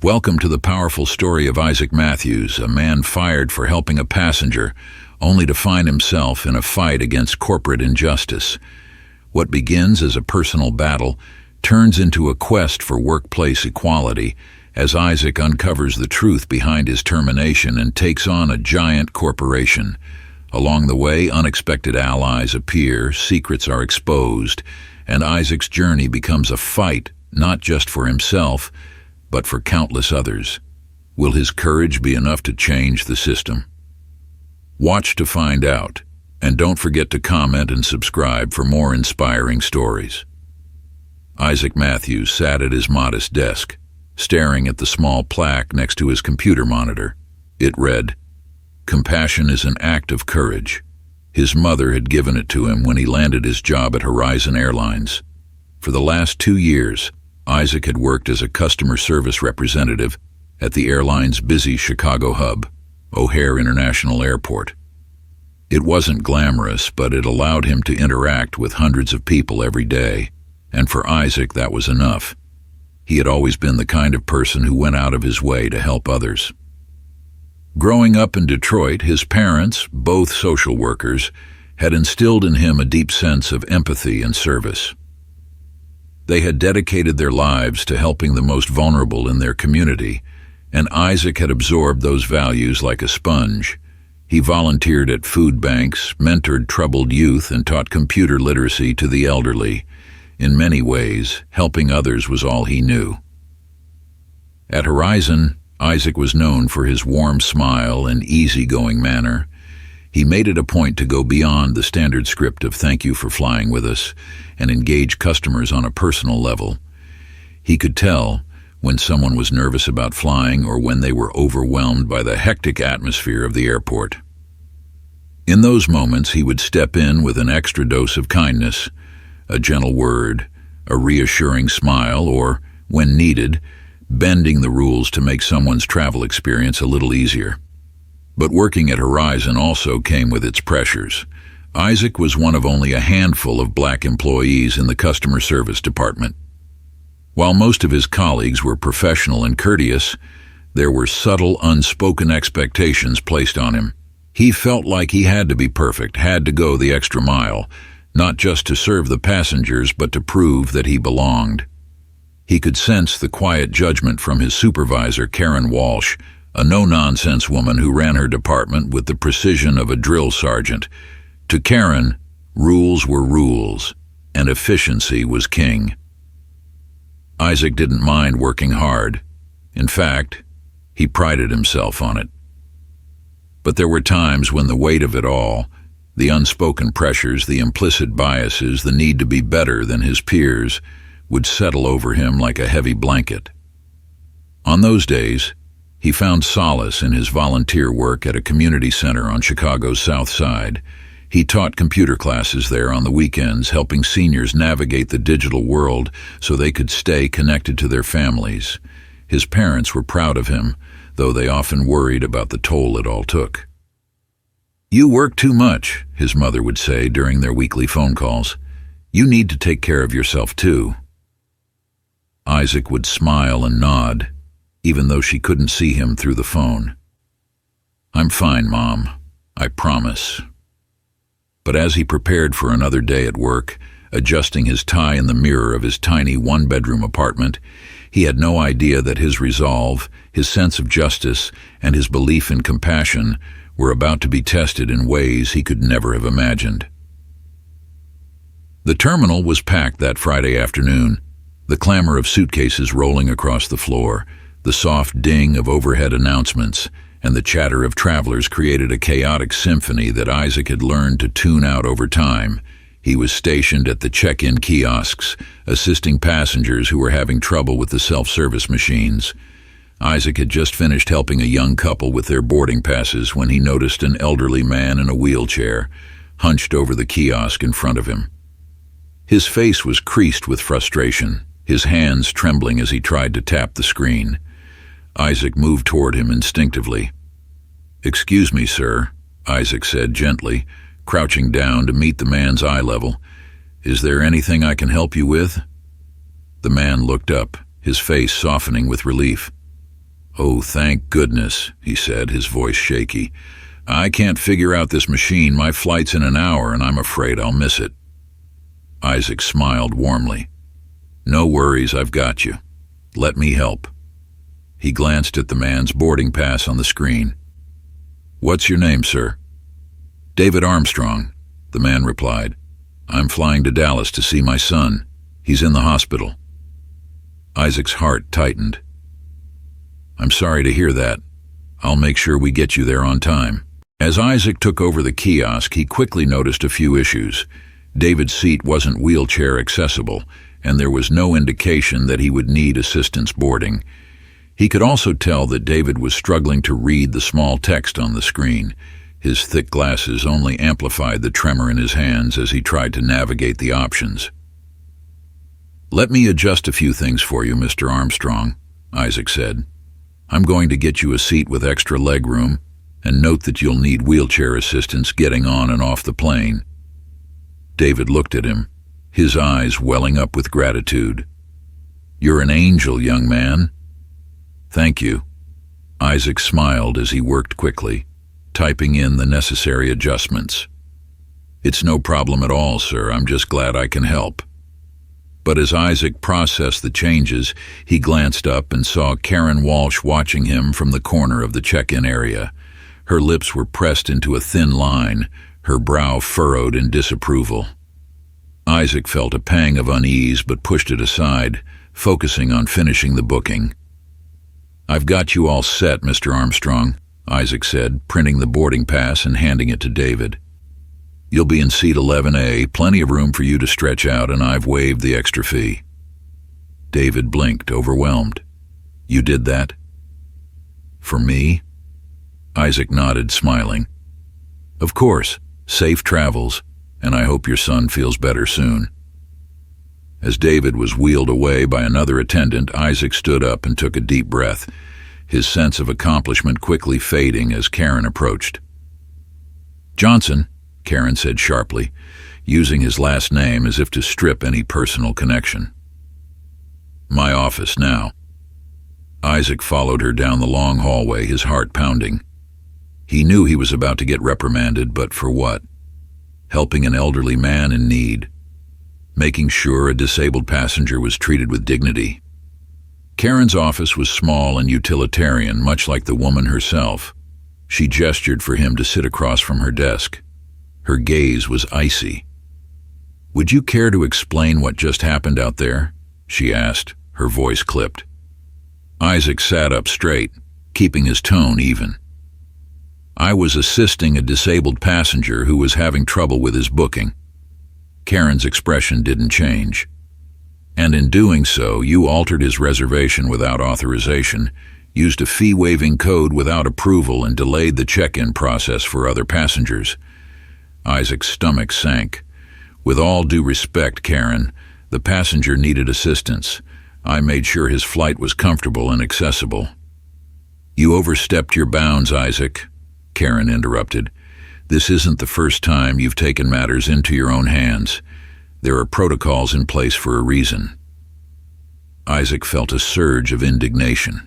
Welcome to the powerful story of Isaac Matthews, a man fired for helping a passenger, only to find himself in a fight against corporate injustice. What begins as a personal battle turns into a quest for workplace equality as Isaac uncovers the truth behind his termination and takes on a giant corporation. Along the way, unexpected allies appear, secrets are exposed, and Isaac's journey becomes a fight, not just for himself, but for countless others. Will his courage be enough to change the system? Watch to find out, and don't forget to comment and subscribe for more inspiring stories. Isaac Matthews sat at his modest desk, staring at the small plaque next to his computer monitor. It read, "Compassion is an act of courage." His mother had given it to him when he landed his job at Horizon Airlines. For the last 2 years, Isaac had worked as a customer service representative at the airline's busy Chicago hub, O'Hare International Airport. It wasn't glamorous, but it allowed him to interact with hundreds of people every day, and for Isaac that was enough. He had always been the kind of person who went out of his way to help others. Growing up in Detroit, his parents, both social workers, had instilled in him a deep sense of empathy and service. They had dedicated their lives to helping the most vulnerable in their community, and Isaac had absorbed those values like a sponge. He volunteered at food banks, mentored troubled youth, and taught computer literacy to the elderly. In many ways, helping others was all he knew. At Horizon, Isaac was known for his warm smile and easygoing manner. He made it a point to go beyond the standard script of "thank you for flying with us" and engage customers on a personal level. He could tell when someone was nervous about flying or when they were overwhelmed by the hectic atmosphere of the airport. In those moments, he would step in with an extra dose of kindness, a gentle word, a reassuring smile, or, when needed, bending the rules to make someone's travel experience a little easier. But working at Horizon also came with its pressures. Isaac was one of only a handful of black employees in the customer service department. While most of his colleagues were professional and courteous, there were subtle, unspoken expectations placed on him. He felt like he had to be perfect, had to go the extra mile, not just to serve the passengers, but to prove that he belonged. He could sense the quiet judgment from his supervisor, Karen Walsh, a no-nonsense woman who ran her department with the precision of a drill sergeant. To Karen, rules were rules, and efficiency was king. Isaac didn't mind working hard. In fact, he prided himself on it. But there were times when the weight of it all, the unspoken pressures, the implicit biases, the need to be better than his peers, would settle over him like a heavy blanket. On those days, he found solace in his volunteer work at a community center on Chicago's South Side. He taught computer classes there on the weekends, helping seniors navigate the digital world so they could stay connected to their families. His parents were proud of him, though they often worried about the toll it all took. "You work too much," his mother would say during their weekly phone calls. "You need to take care of yourself too." Isaac would smile and nod, even though she couldn't see him through the phone. "I'm fine, Mom. I promise." But as he prepared for another day at work, adjusting his tie in the mirror of his tiny one-bedroom apartment, he had no idea that his resolve, his sense of justice, and his belief in compassion were about to be tested in ways he could never have imagined. The terminal was packed that Friday afternoon, the clamor of suitcases rolling across the floor, the soft ding of overhead announcements, and the chatter of travelers created a chaotic symphony that Isaac had learned to tune out over time. He was stationed at the check-in kiosks, assisting passengers who were having trouble with the self-service machines. Isaac had just finished helping a young couple with their boarding passes when he noticed an elderly man in a wheelchair, hunched over the kiosk in front of him. His face was creased with frustration, his hands trembling as he tried to tap the screen. Isaac moved toward him instinctively. "Excuse me, sir," Isaac said gently, crouching down to meet the man's eye level. "Is there anything I can help you with?" The man looked up, his face softening with relief. "Oh, thank goodness," he said, his voice shaky. "I can't figure out this machine. My flight's in an hour, and I'm afraid I'll miss it." Isaac smiled warmly. "No worries, I've got you. Let me help." He glanced at the man's boarding pass on the screen. "What's your name, sir?" "David Armstrong," the man replied. "I'm flying to Dallas to see my son. He's in the hospital." Isaac's heart tightened. "I'm sorry to hear that. I'll make sure we get you there on time." As Isaac took over the kiosk, he quickly noticed a few issues. David's seat wasn't wheelchair accessible, and there was no indication that he would need assistance boarding. He could also tell that David was struggling to read the small text on the screen. His thick glasses only amplified the tremor in his hands as he tried to navigate the options. "Let me adjust a few things for you, Mr. Armstrong," Isaac said. "I'm going to get you a seat with extra leg room, and note that you'll need wheelchair assistance getting on and off the plane." David looked at him, his eyes welling up with gratitude. "You're an angel, young man." "Thank you." Isaac smiled as he worked quickly, typing in the necessary adjustments. "It's no problem at all, sir. I'm just glad I can help." But as Isaac processed the changes, he glanced up and saw Karen Walsh watching him from the corner of the check-in area. Her lips were pressed into a thin line, her brow furrowed in disapproval. Isaac felt a pang of unease but pushed it aside, focusing on finishing the booking. "I've got you all set, Mr. Armstrong," Isaac said, printing the boarding pass and handing it to David. "You'll be in seat 11A, plenty of room for you to stretch out, and I've waived the extra fee." David blinked, overwhelmed. "You did that?" "For me?" Isaac nodded, smiling. "Of course. Safe travels, and I hope your son feels better soon." As David was wheeled away by another attendant, Isaac stood up and took a deep breath, his sense of accomplishment quickly fading as Karen approached. "Johnson," Karen said sharply, using his last name as if to strip any personal connection. "My office now." Isaac followed her down the long hallway, his heart pounding. He knew he was about to get reprimanded, but for what? Helping an elderly man in need. Making sure a disabled passenger was treated with dignity. Karen's office was small and utilitarian, much like the woman herself. She gestured for him to sit across from her desk. Her gaze was icy. "Would you care to explain what just happened out there?" she asked, her voice clipped. Isaac sat up straight, keeping his tone even. "I was assisting a disabled passenger who was having trouble with his booking." Karen's expression didn't change. "And in doing so, you altered his reservation without authorization, used a fee-waiving code without approval, and delayed the check-in process for other passengers." Isaac's stomach sank. "With all due respect, Karen, the passenger needed assistance. I made sure his flight was comfortable and accessible." "You overstepped your bounds, Isaac," Karen interrupted. "This isn't the first time you've taken matters into your own hands. There are protocols in place for a reason." Isaac felt a surge of indignation.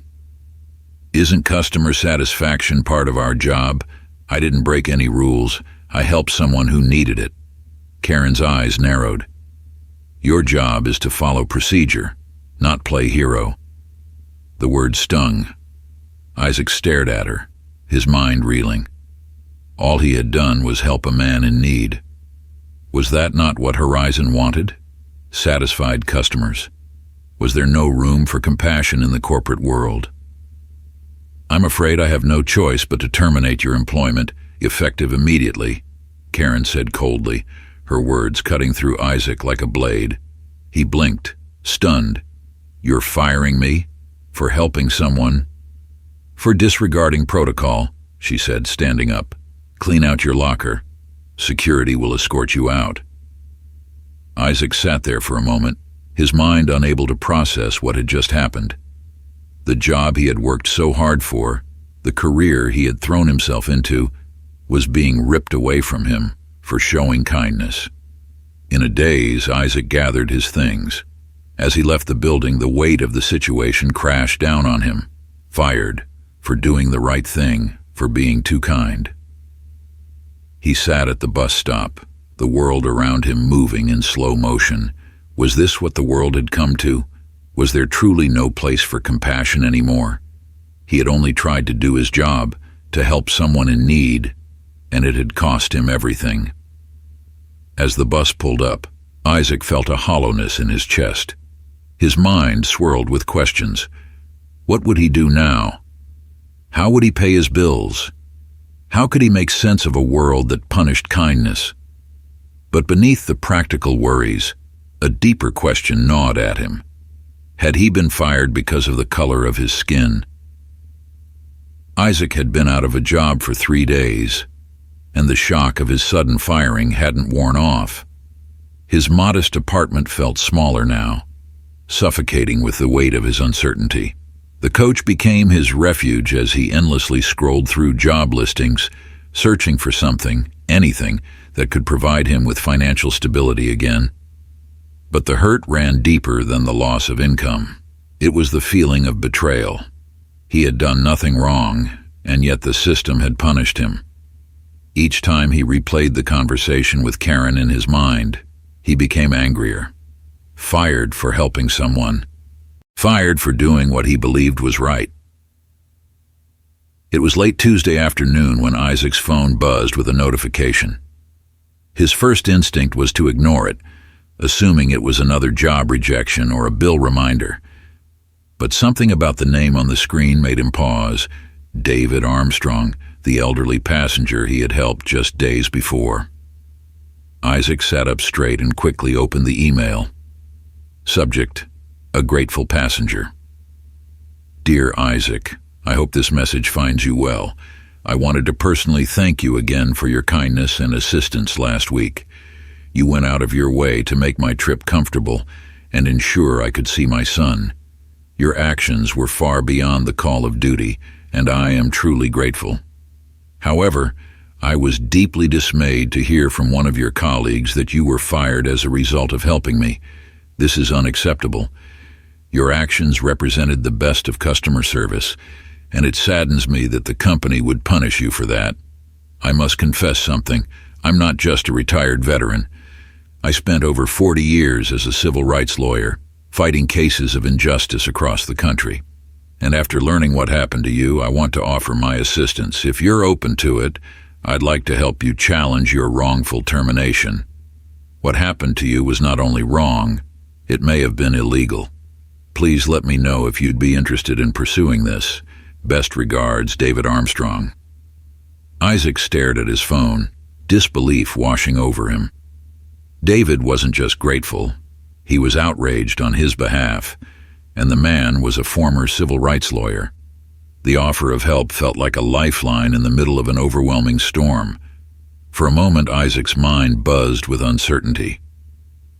"Isn't customer satisfaction part of our job? I didn't break any rules. I helped someone who needed it." Karen's eyes narrowed. "Your job is to follow procedure, not play hero." The word stung. Isaac stared at her, his mind reeling. All he had done was help a man in need. Was that not what Horizon wanted? Satisfied customers? Was there no room for compassion in the corporate world? "I'm afraid I have no choice but to terminate your employment, effective immediately," Karen said coldly, her words cutting through Isaac like a blade. He blinked, stunned. "You're firing me? For helping someone?" "For disregarding protocol," she said, standing up. "Clean out your locker. Security will escort you out." Isaac sat there for a moment, his mind unable to process what had just happened. The job he had worked so hard for, the career he had thrown himself into, was being ripped away from him for showing kindness. In a daze, Isaac gathered his things. As he left the building, the weight of the situation crashed down on him. Fired for doing the right thing, for being too kind. He sat at the bus stop, the world around him moving in slow motion. Was this what the world had come to? Was there truly no place for compassion anymore? He had only tried to do his job, to help someone in need, and it had cost him everything. As the bus pulled up, Isaac felt a hollowness in his chest. His mind swirled with questions. What would he do now? How would he pay his bills? How could he make sense of a world that punished kindness? But beneath the practical worries, a deeper question gnawed at him. Had he been fired because of the color of his skin? Isaac had been out of a job for 3 days, and the shock of his sudden firing hadn't worn off. His modest apartment felt smaller now, suffocating with the weight of his uncertainty. The coach became his refuge as he endlessly scrolled through job listings, searching for something, anything, that could provide him with financial stability again. But the hurt ran deeper than the loss of income. It was the feeling of betrayal. He had done nothing wrong, and yet the system had punished him. Each time he replayed the conversation with Karen in his mind, he became angrier. Fired for helping someone. Fired for doing what he believed was right. It was late Tuesday afternoon when Isaac's phone buzzed with a notification. His first instinct was to ignore it, assuming it was another job rejection or a bill reminder. But something about the name on the screen made him pause. David Armstrong, the elderly passenger he had helped just days before. Isaac sat up straight and quickly opened the email. Subject: a grateful passenger. Dear Isaac, I hope this message finds you well. I wanted to personally thank you again for your kindness and assistance last week. You went out of your way to make my trip comfortable and ensure I could see my son. Your actions were far beyond the call of duty, and I am truly grateful. However, I was deeply dismayed to hear from one of your colleagues that you were fired as a result of helping me. This is unacceptable. Your actions represented the best of customer service, and it saddens me that the company would punish you for that. I must confess something. I'm not just a retired veteran. I spent over 40 years as a civil rights lawyer, fighting cases of injustice across the country. And after learning what happened to you, I want to offer my assistance. If you're open to it, I'd like to help you challenge your wrongful termination. What happened to you was not only wrong, it may have been illegal. Please let me know if you'd be interested in pursuing this. Best regards, David Armstrong. Isaac stared at his phone, disbelief washing over him. David wasn't just grateful, he was outraged on his behalf, and the man was a former civil rights lawyer. The offer of help felt like a lifeline in the middle of an overwhelming storm. For a moment, Isaac's mind buzzed with uncertainty.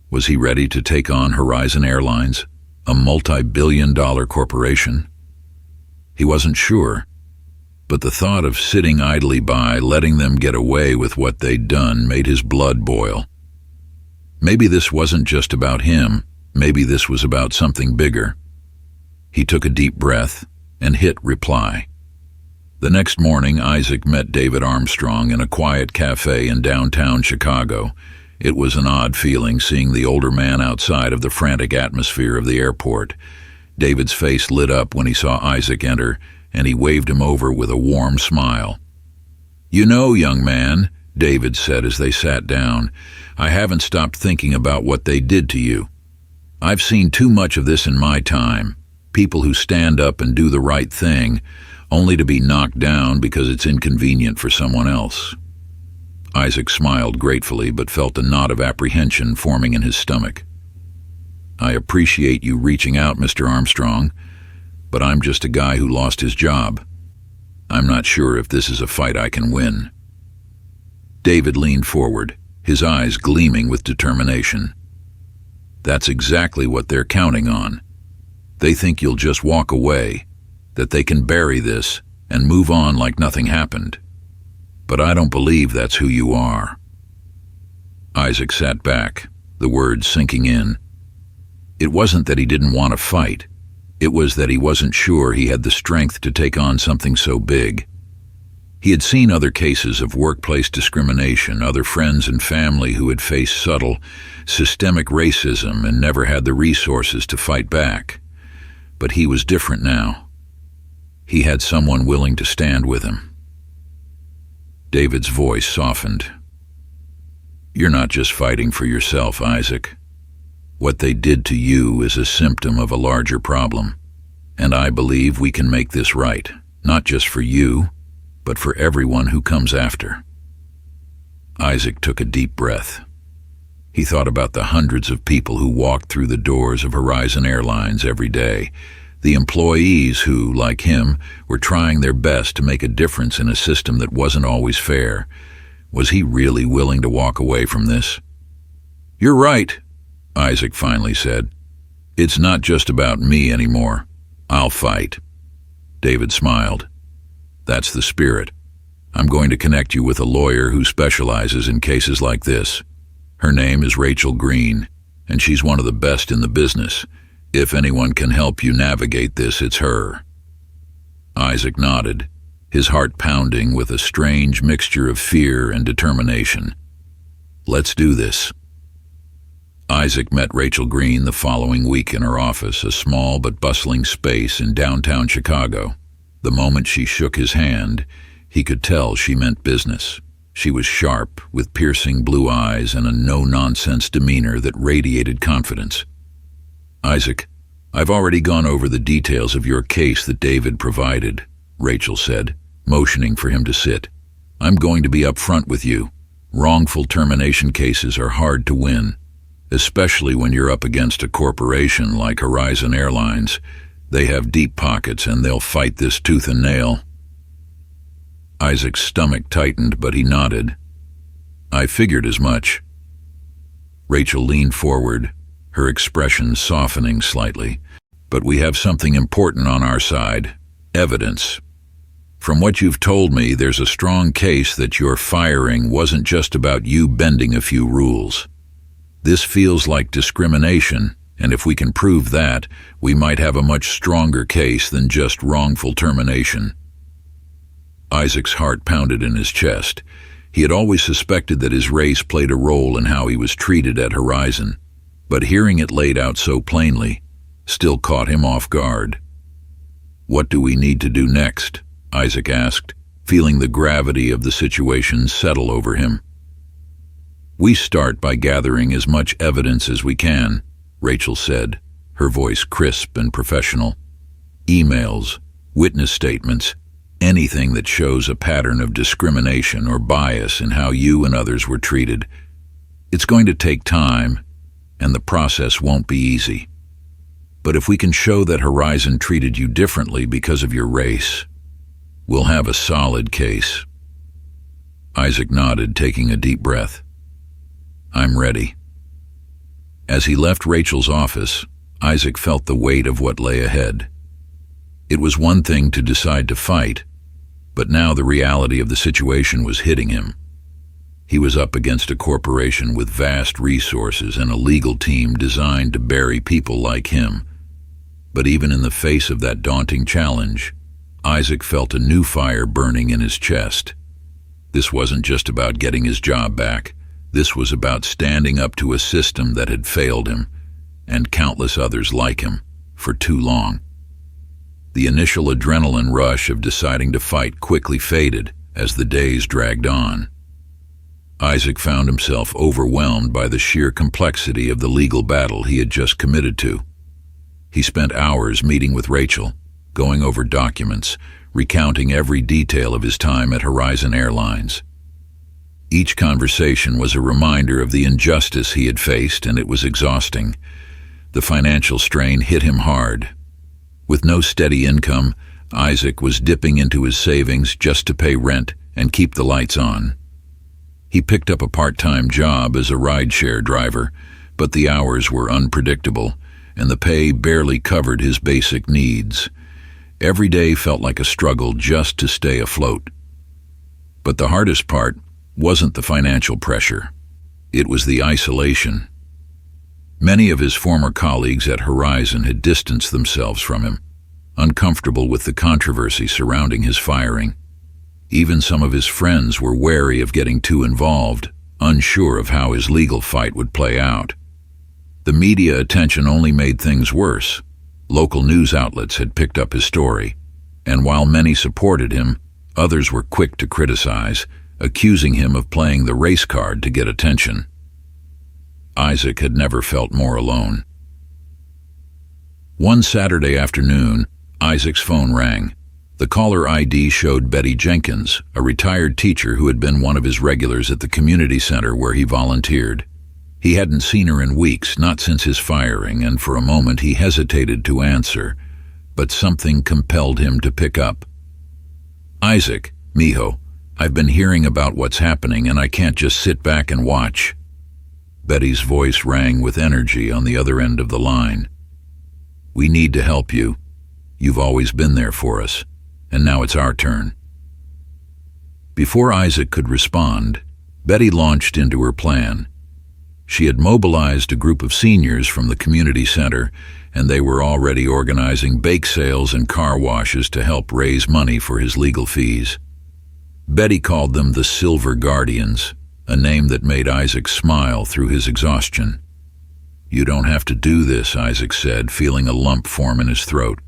Was he ready to take on Horizon Airlines, a multi-billion-dollar corporation? He wasn't sure, but the thought of sitting idly by, letting them get away with what they'd done, made his blood boil. Maybe this wasn't just about him. Maybe this was about something bigger. He took a deep breath and hit reply. The next morning, Isaac met David Armstrong in a quiet cafe in downtown Chicago. It was an odd feeling seeing the older man outside of the frantic atmosphere of the airport. David's face lit up when he saw Isaac enter, and he waved him over with a warm smile. "You know, young man," David said as they sat down, "I haven't stopped thinking about what they did to you. I've seen too much of this in my time. People who stand up and do the right thing, only to be knocked down because it's inconvenient for someone else." Isaac smiled gratefully but felt a knot of apprehension forming in his stomach. "I appreciate you reaching out, Mr. Armstrong, but I'm just a guy who lost his job. I'm not sure if this is a fight I can win." David leaned forward, his eyes gleaming with determination. "That's exactly what they're counting on. They think you'll just walk away, that they can bury this and move on like nothing happened. But I don't believe that's who you are." Isaac sat back, the words sinking in. It wasn't that he didn't want to fight. It was that he wasn't sure he had the strength to take on something so big. He had seen other cases of workplace discrimination, other friends and family who had faced subtle, systemic racism and never had the resources to fight back. But he was different now. He had someone willing to stand with him. David's voice softened. "You're not just fighting for yourself, Isaac. What they did to you is a symptom of a larger problem, and I believe we can make this right, not just for you, but for everyone who comes after." Isaac took a deep breath. He thought about the hundreds of people who walked through the doors of Horizon Airlines every day, the employees who, like him, were trying their best to make a difference in a system that wasn't always fair. Was he really willing to walk away from this? "You're right," Isaac finally said. "It's not just about me anymore. I'll fight." David smiled. "That's the spirit. I'm going to connect you with a lawyer who specializes in cases like this. Her name is Rachel Green, and she's one of the best in the business. If anyone can help you navigate this, it's her." Isaac nodded, his heart pounding with a strange mixture of fear and determination. "Let's do this." Isaac met Rachel Green the following week in her office, a small but bustling space in downtown Chicago. The moment she shook his hand, he could tell she meant business. She was sharp, with piercing blue eyes and a no-nonsense demeanor that radiated confidence. "Isaac, I've already gone over the details of your case that David provided," Rachel said, motioning for him to sit. "I'm going to be upfront with you. Wrongful termination cases are hard to win, especially when you're up against a corporation like Horizon Airlines. They have deep pockets and they'll fight this tooth and nail." Isaac's stomach tightened, but he nodded. "I figured as much." Rachel leaned forward, her expression softening slightly. "But we have something important on our side: evidence. From what you've told me, there's a strong case that your firing wasn't just about you bending a few rules. This feels like discrimination, and if we can prove that, we might have a much stronger case than just wrongful termination." Isaac's heart pounded in his chest. He had always suspected that his race played a role in how he was treated at Horizon, but hearing it laid out so plainly still caught him off guard. "What do we need to do next?" Isaac asked, feeling the gravity of the situation settle over him. "We start by gathering as much evidence as we can," Rachel said, her voice crisp and professional. "Emails, witness statements, anything that shows a pattern of discrimination or bias in how you and others were treated. It's going to take time, and the process won't be easy. But if we can show that Horizon treated you differently because of your race, we'll have a solid case." Isaac nodded, taking a deep breath. "I'm ready." As he left Rachel's office, Isaac felt the weight of what lay ahead. It was one thing to decide to fight, but now the reality of the situation was hitting him. He was up against a corporation with vast resources and a legal team designed to bury people like him. But even in the face of that daunting challenge, Isaac felt a new fire burning in his chest. This wasn't just about getting his job back. This was about standing up to a system that had failed him, and countless others like him, for too long. The initial adrenaline rush of deciding to fight quickly faded as the days dragged on. Isaac found himself overwhelmed by the sheer complexity of the legal battle he had just committed to. He spent hours meeting with Rachel, going over documents, recounting every detail of his time at Horizon Airlines. Each conversation was a reminder of the injustice he had faced, and it was exhausting. The financial strain hit him hard. With no steady income, Isaac was dipping into his savings just to pay rent and keep the lights on. He picked up a part-time job as a rideshare driver, but the hours were unpredictable, and the pay barely covered his basic needs. Every day felt like a struggle just to stay afloat. But the hardest part wasn't the financial pressure. It was the isolation. Many of his former colleagues at Horizon had distanced themselves from him, uncomfortable with the controversy surrounding his firing. Even some of his friends were wary of getting too involved, unsure of how his legal fight would play out. The media attention only made things worse. Local news outlets had picked up his story, and while many supported him, others were quick to criticize, accusing him of playing the race card to get attention. Isaac had never felt more alone. One Saturday afternoon, Isaac's phone rang. The caller ID showed Betty Jenkins, a retired teacher who had been one of his regulars at the community center where he volunteered. He hadn't seen her in weeks, not since his firing, and for a moment he hesitated to answer, but something compelled him to pick up. "Isaac, mijo, I've been hearing about what's happening and I can't just sit back and watch." Betty's voice rang with energy on the other end of the line. "We need to help you. You've always been there for us, and now it's our turn." Before Isaac could respond, Betty launched into her plan. She had mobilized a group of seniors from the community center, and they were already organizing bake sales and car washes to help raise money for his legal fees. Betty called them the Silver Guardians, a name that made Isaac smile through his exhaustion. "You don't have to do this," Isaac said, feeling a lump form in his throat.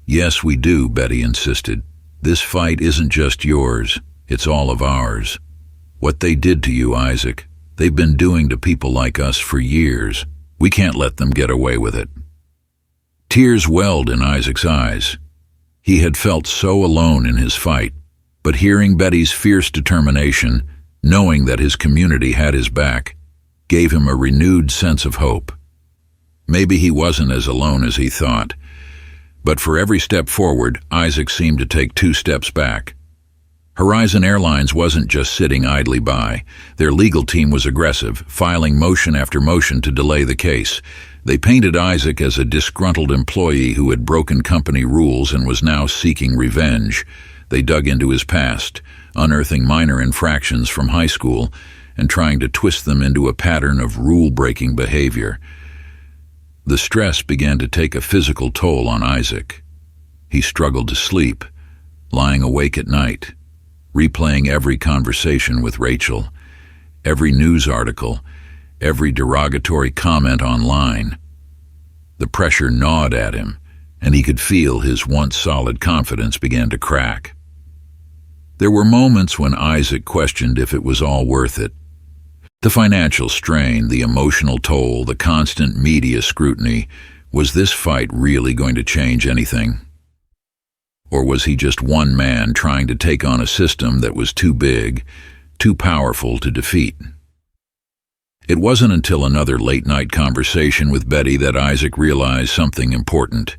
"Yes, we do," Betty insisted. "This fight isn't just yours, it's all of ours. What they did to you, Isaac, they've been doing to people like us for years. We can't let them get away with it." Tears welled in Isaac's eyes. He had felt so alone in his fight, but hearing Betty's fierce determination, knowing that his community had his back, gave him a renewed sense of hope. Maybe he wasn't as alone as he thought, but for every step forward, Isaac seemed to take 2 steps back. Horizon Airlines wasn't just sitting idly by. Their legal team was aggressive, filing motion after motion to delay the case. They painted Isaac as a disgruntled employee who had broken company rules and was now seeking revenge. They dug into his past, unearthing minor infractions from high school and trying to twist them into a pattern of rule-breaking behavior. The stress began to take a physical toll on Isaac. He struggled to sleep, lying awake at night, replaying every conversation with Rachel, every news article, every derogatory comment online. The pressure gnawed at him, and he could feel his once solid confidence began to crack. There were moments when Isaac questioned if it was all worth it. The financial strain, the emotional toll, the constant media scrutiny. Was this fight really going to change anything? Or was he just one man trying to take on a system that was too big, too powerful to defeat? It wasn't until another late-night conversation with Betty that Isaac realized something important.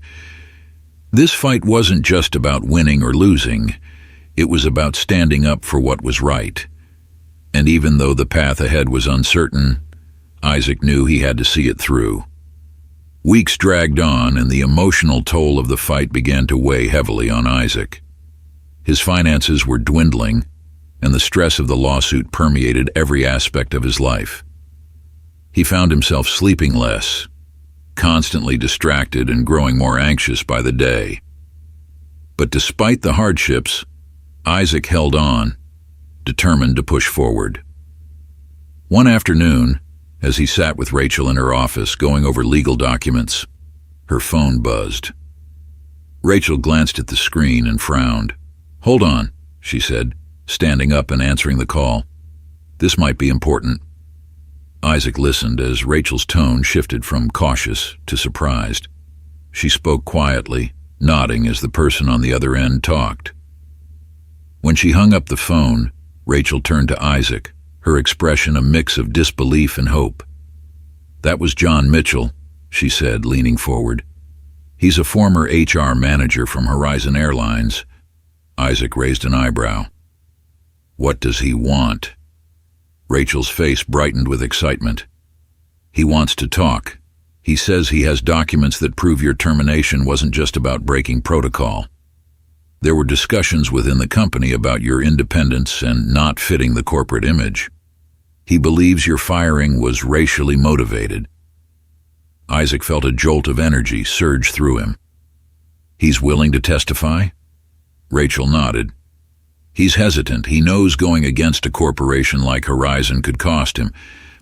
This fight wasn't just about winning or losing. It was about standing up for what was right. And even though the path ahead was uncertain, Isaac knew he had to see it through. Weeks dragged on, and the emotional toll of the fight began to weigh heavily on Isaac. His finances were dwindling, and the stress of the lawsuit permeated every aspect of his life. He found himself sleeping less, constantly distracted and growing more anxious by the day. But despite the hardships, Isaac held on, determined to push forward. One afternoon, as he sat with Rachel in her office going over legal documents, her phone buzzed. Rachel glanced at the screen and frowned. "Hold on," she said, standing up and answering the call. "This might be important." Isaac listened as Rachel's tone shifted from cautious to surprised. She spoke quietly, nodding as the person on the other end talked. When she hung up the phone, Rachel turned to Isaac, her expression a mix of disbelief and hope. "That was John Mitchell," she said, leaning forward. "He's a former HR manager from Horizon Airlines." Isaac raised an eyebrow. "What does he want?" Rachel's face brightened with excitement. "He wants to talk. He says he has documents that prove your termination wasn't just about breaking protocol. There were discussions within the company about your independence and not fitting the corporate image. He believes your firing was racially motivated." Isaac felt a jolt of energy surge through him. He's willing to testify? Rachel nodded. He's hesitant. He knows going against a corporation like Horizon could cost him,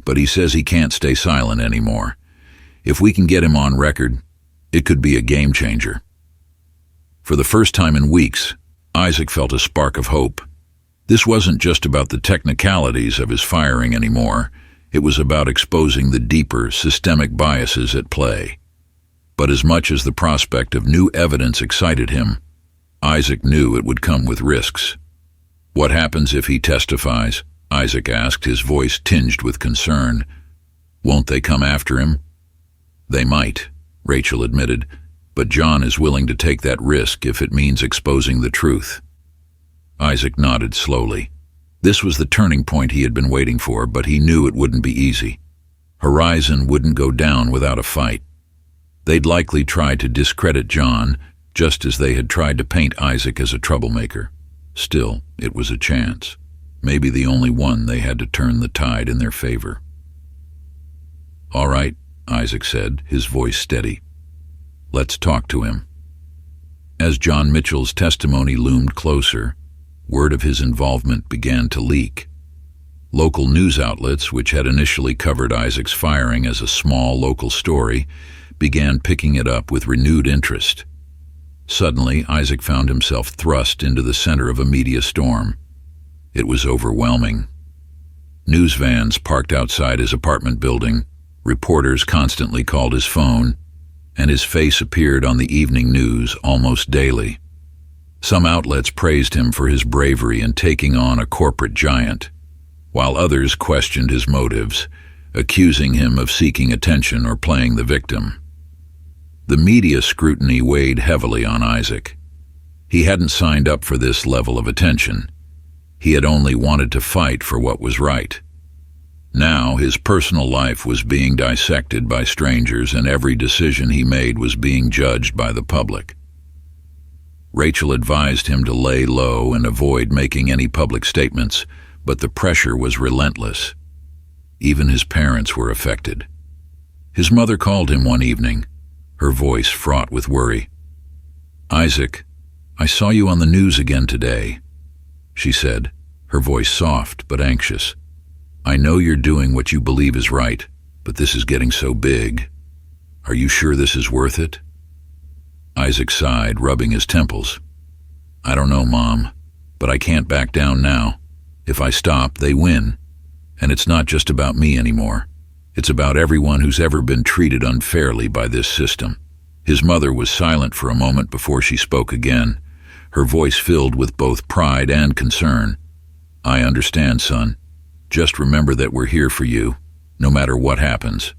but he says he can't stay silent anymore. If we can get him on record, it could be a game changer. For the first time in weeks, Isaac felt a spark of hope. This wasn't just about the technicalities of his firing anymore. It was about exposing the deeper, systemic biases at play. But as much as the prospect of new evidence excited him, Isaac knew it would come with risks. What happens if he testifies? Isaac asked, his voice tinged with concern. Won't they come after him? They might, Rachel admitted, but John is willing to take that risk if it means exposing the truth. Isaac nodded slowly. This was the turning point he had been waiting for, but he knew it wouldn't be easy. Horizon wouldn't go down without a fight. They'd likely try to discredit John, just as they had tried to paint Isaac as a troublemaker. Still, it was a chance. Maybe the only one they had to turn the tide in their favor. All right, Isaac said, his voice steady. Let's talk to him. As John Mitchell's testimony loomed closer, word of his involvement began to leak. Local news outlets, which had initially covered Isaac's firing as a small local story, began picking it up with renewed interest. Suddenly, Isaac found himself thrust into the center of a media storm. It was overwhelming. News vans parked outside his apartment building, reporters constantly called his phone, and his face appeared on the evening news almost daily. Some outlets praised him for his bravery in taking on a corporate giant, while others questioned his motives, accusing him of seeking attention or playing the victim. The media scrutiny weighed heavily on Isaac. He hadn't signed up for this level of attention. He had only wanted to fight for what was right. Now his personal life was being dissected by strangers, and every decision he made was being judged by the public. Rachel advised him to lay low and avoid making any public statements, but the pressure was relentless. Even his parents were affected. His mother called him one evening, her voice fraught with worry. "Isaac, I saw you on the news again today," she said, her voice soft but anxious. "I know you're doing what you believe is right, but this is getting so big. Are you sure this is worth it?" Isaac sighed, rubbing his temples. "I don't know, Mom, but I can't back down now. If I stop, they win. And it's not just about me anymore. It's about everyone who's ever been treated unfairly by this system." His mother was silent for a moment before she spoke again, her voice filled with both pride and concern. "I understand, son. Just remember that we're here for you, no matter what happens."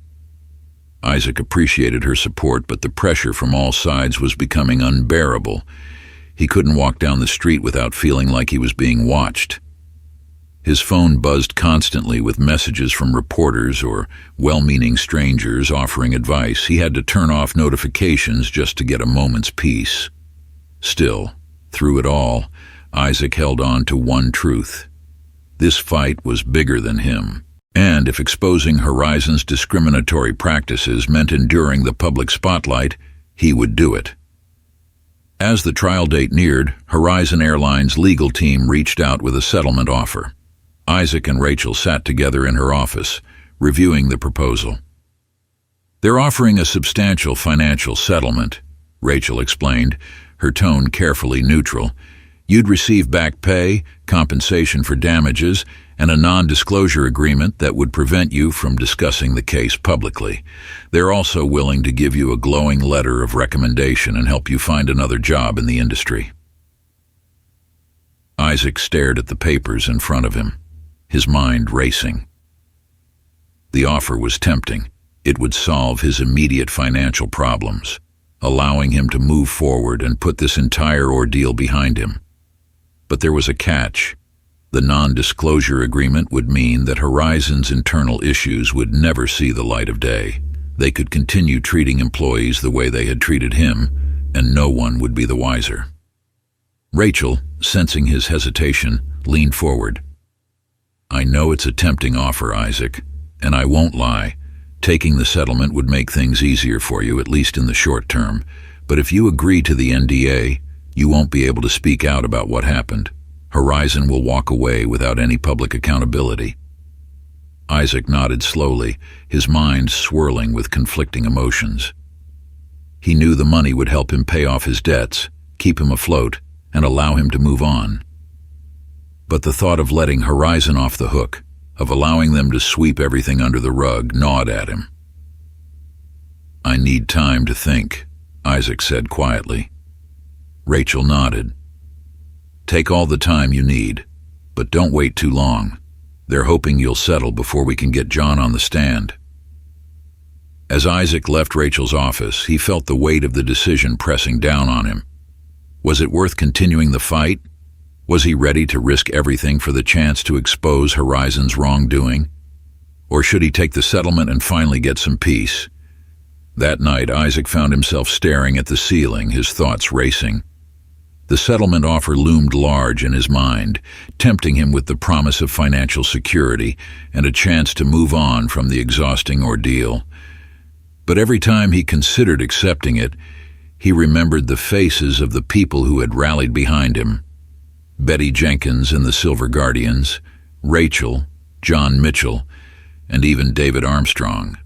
Isaac appreciated her support, but the pressure from all sides was becoming unbearable. He couldn't walk down the street without feeling like he was being watched. His phone buzzed constantly with messages from reporters or well-meaning strangers offering advice. He had to turn off notifications just to get a moment's peace. Still, through it all, Isaac held on to one truth. This fight was bigger than him, and if exposing Horizon's discriminatory practices meant enduring the public spotlight, he would do it. As the trial date neared, Horizon Airlines' legal team reached out with a settlement offer. Isaac and Rachel sat together in her office, reviewing the proposal. "They're offering a substantial financial settlement," Rachel explained, her tone carefully neutral. "You'd receive back pay, compensation for damages, and a non-disclosure agreement that would prevent you from discussing the case publicly. They're also willing to give you a glowing letter of recommendation and help you find another job in the industry." Isaac stared at the papers in front of him, his mind racing. The offer was tempting. It would solve his immediate financial problems, allowing him to move forward and put this entire ordeal behind him. But there was a catch. The non-disclosure agreement would mean that Horizon's internal issues would never see the light of day. They could continue treating employees the way they had treated him, and no one would be the wiser. Rachel, sensing his hesitation, leaned forward. "I know it's a tempting offer, Isaac, and I won't lie. Taking the settlement would make things easier for you, at least in the short term, but if you agree to the NDA, you won't be able to speak out about what happened. Horizon will walk away without any public accountability. Isaac nodded slowly, his mind swirling with conflicting emotions. He knew the money would help him pay off his debts, keep him afloat, and allow him to move on. But the thought of letting Horizon off the hook, of allowing them to sweep everything under the rug, gnawed at him. "I need time to think," Isaac said quietly. Rachel nodded. "Take all the time you need, but don't wait too long. They're hoping you'll settle before we can get John on the stand." As Isaac left Rachel's office, he felt the weight of the decision pressing down on him. Was it worth continuing the fight? Was he ready to risk everything for the chance to expose Horizon's wrongdoing? Or should he take the settlement and finally get some peace? That night, Isaac found himself staring at the ceiling, his thoughts racing. The settlement offer loomed large in his mind, tempting him with the promise of financial security and a chance to move on from the exhausting ordeal. But every time he considered accepting it, he remembered the faces of the people who had rallied behind him. Betty Jenkins and the Silver Guardians, Rachel, John Mitchell, and even David Armstrong.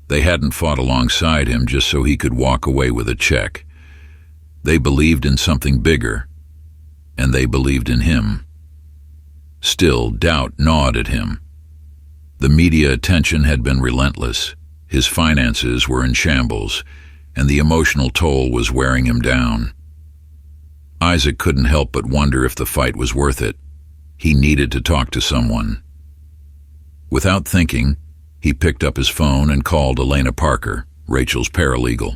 They hadn't fought alongside him just so he could walk away with a check. They believed in something bigger, and they believed in him. Still, doubt gnawed at him. The media attention had been relentless, his finances were in shambles, and the emotional toll was wearing him down. Isaac couldn't help but wonder if the fight was worth it. He needed to talk to someone. Without thinking, he picked up his phone and called Elena Parker, Rachel's paralegal.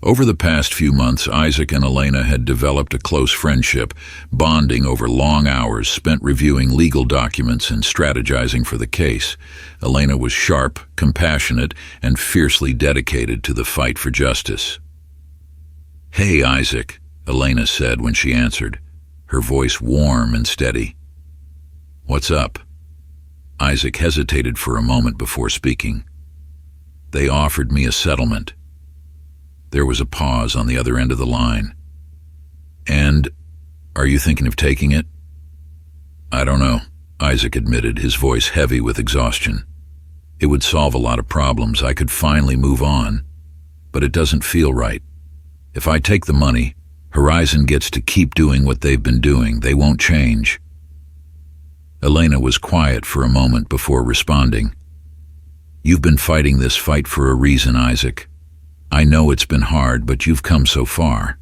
Over the past few months, Isaac and Elena had developed a close friendship, bonding over long hours spent reviewing legal documents and strategizing for the case. Elena was sharp, compassionate, and fiercely dedicated to the fight for justice. "Hey, Isaac," Elena said when she answered, her voice warm and steady. "What's up?" Isaac hesitated for a moment before speaking. "They offered me a settlement." There was a pause on the other end of the line. "And are you thinking of taking it?" "I don't know," Isaac admitted, his voice heavy with exhaustion. "It would solve a lot of problems. I could finally move on. But it doesn't feel right. If I take the money, Horizon gets to keep doing what they've been doing. They won't change." Elena was quiet for a moment before responding. "You've been fighting this fight for a reason, Isaac. I know it's been hard, but you've come so far.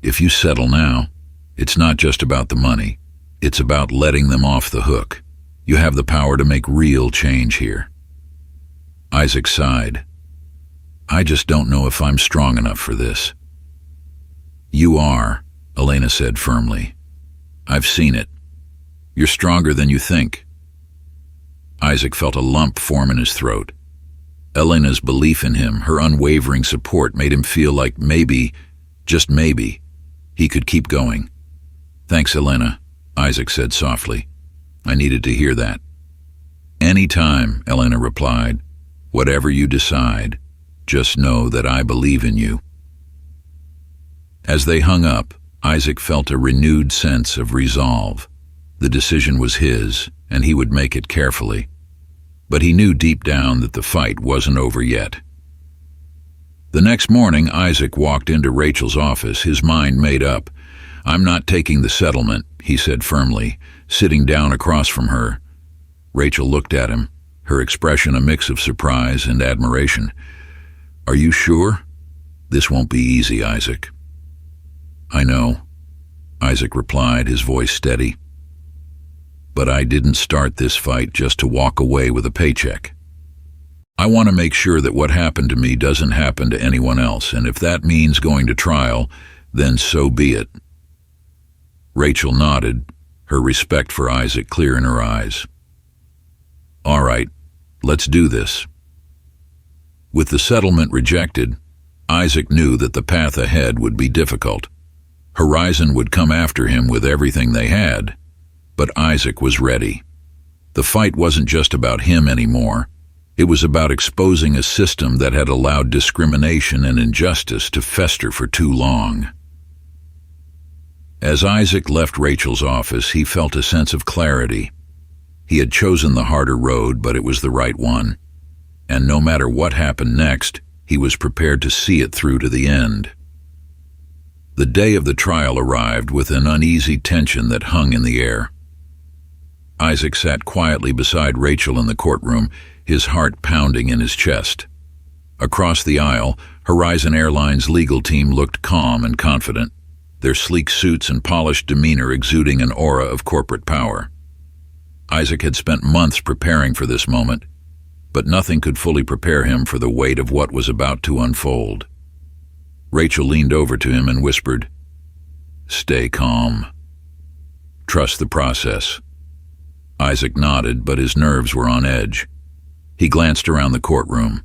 If you settle now, it's not just about the money. It's about letting them off the hook. You have the power to make real change here." Isaac sighed. "I just don't know if I'm strong enough for this." "You are," Elena said firmly. "I've seen it. You're stronger than you think." Isaac felt a lump form in his throat. Elena's belief in him, her unwavering support, made him feel like maybe, just maybe, he could keep going. "Thanks, Elena," Isaac said softly. "I needed to hear that." "Any time," Elena replied. "Whatever you decide, just know that I believe in you." As they hung up, Isaac felt a renewed sense of resolve. The decision was his, and he would make it carefully. But he knew deep down that the fight wasn't over yet. The next morning, Isaac walked into Rachel's office, his mind made up. "I'm not taking the settlement," he said firmly, sitting down across from her. Rachel looked at him, her expression a mix of surprise and admiration. "Are you sure? This won't be easy, Isaac." "I know," Isaac replied, his voice steady. "But I didn't start this fight just to walk away with a paycheck. I want to make sure that what happened to me doesn't happen to anyone else, and if that means going to trial, then so be it." Rachel nodded, her respect for Isaac clear in her eyes. "All right, let's do this." With the settlement rejected, Isaac knew that the path ahead would be difficult. Horizon would come after him with everything they had, but Isaac was ready. The fight wasn't just about him anymore. It was about exposing a system that had allowed discrimination and injustice to fester for too long. As Isaac left Rachel's office, he felt a sense of clarity. He had chosen the harder road, but it was the right one. And no matter what happened next, he was prepared to see it through to the end. The day of the trial arrived with an uneasy tension that hung in the air. Isaac sat quietly beside Rachel in the courtroom, his heart pounding in his chest. Across the aisle, Horizon Airlines' legal team looked calm and confident, their sleek suits and polished demeanor exuding an aura of corporate power. Isaac had spent months preparing for this moment, but nothing could fully prepare him for the weight of what was about to unfold. Rachel leaned over to him and whispered, "Stay calm. Trust the process." Isaac nodded, but his nerves were on edge. He glanced around the courtroom.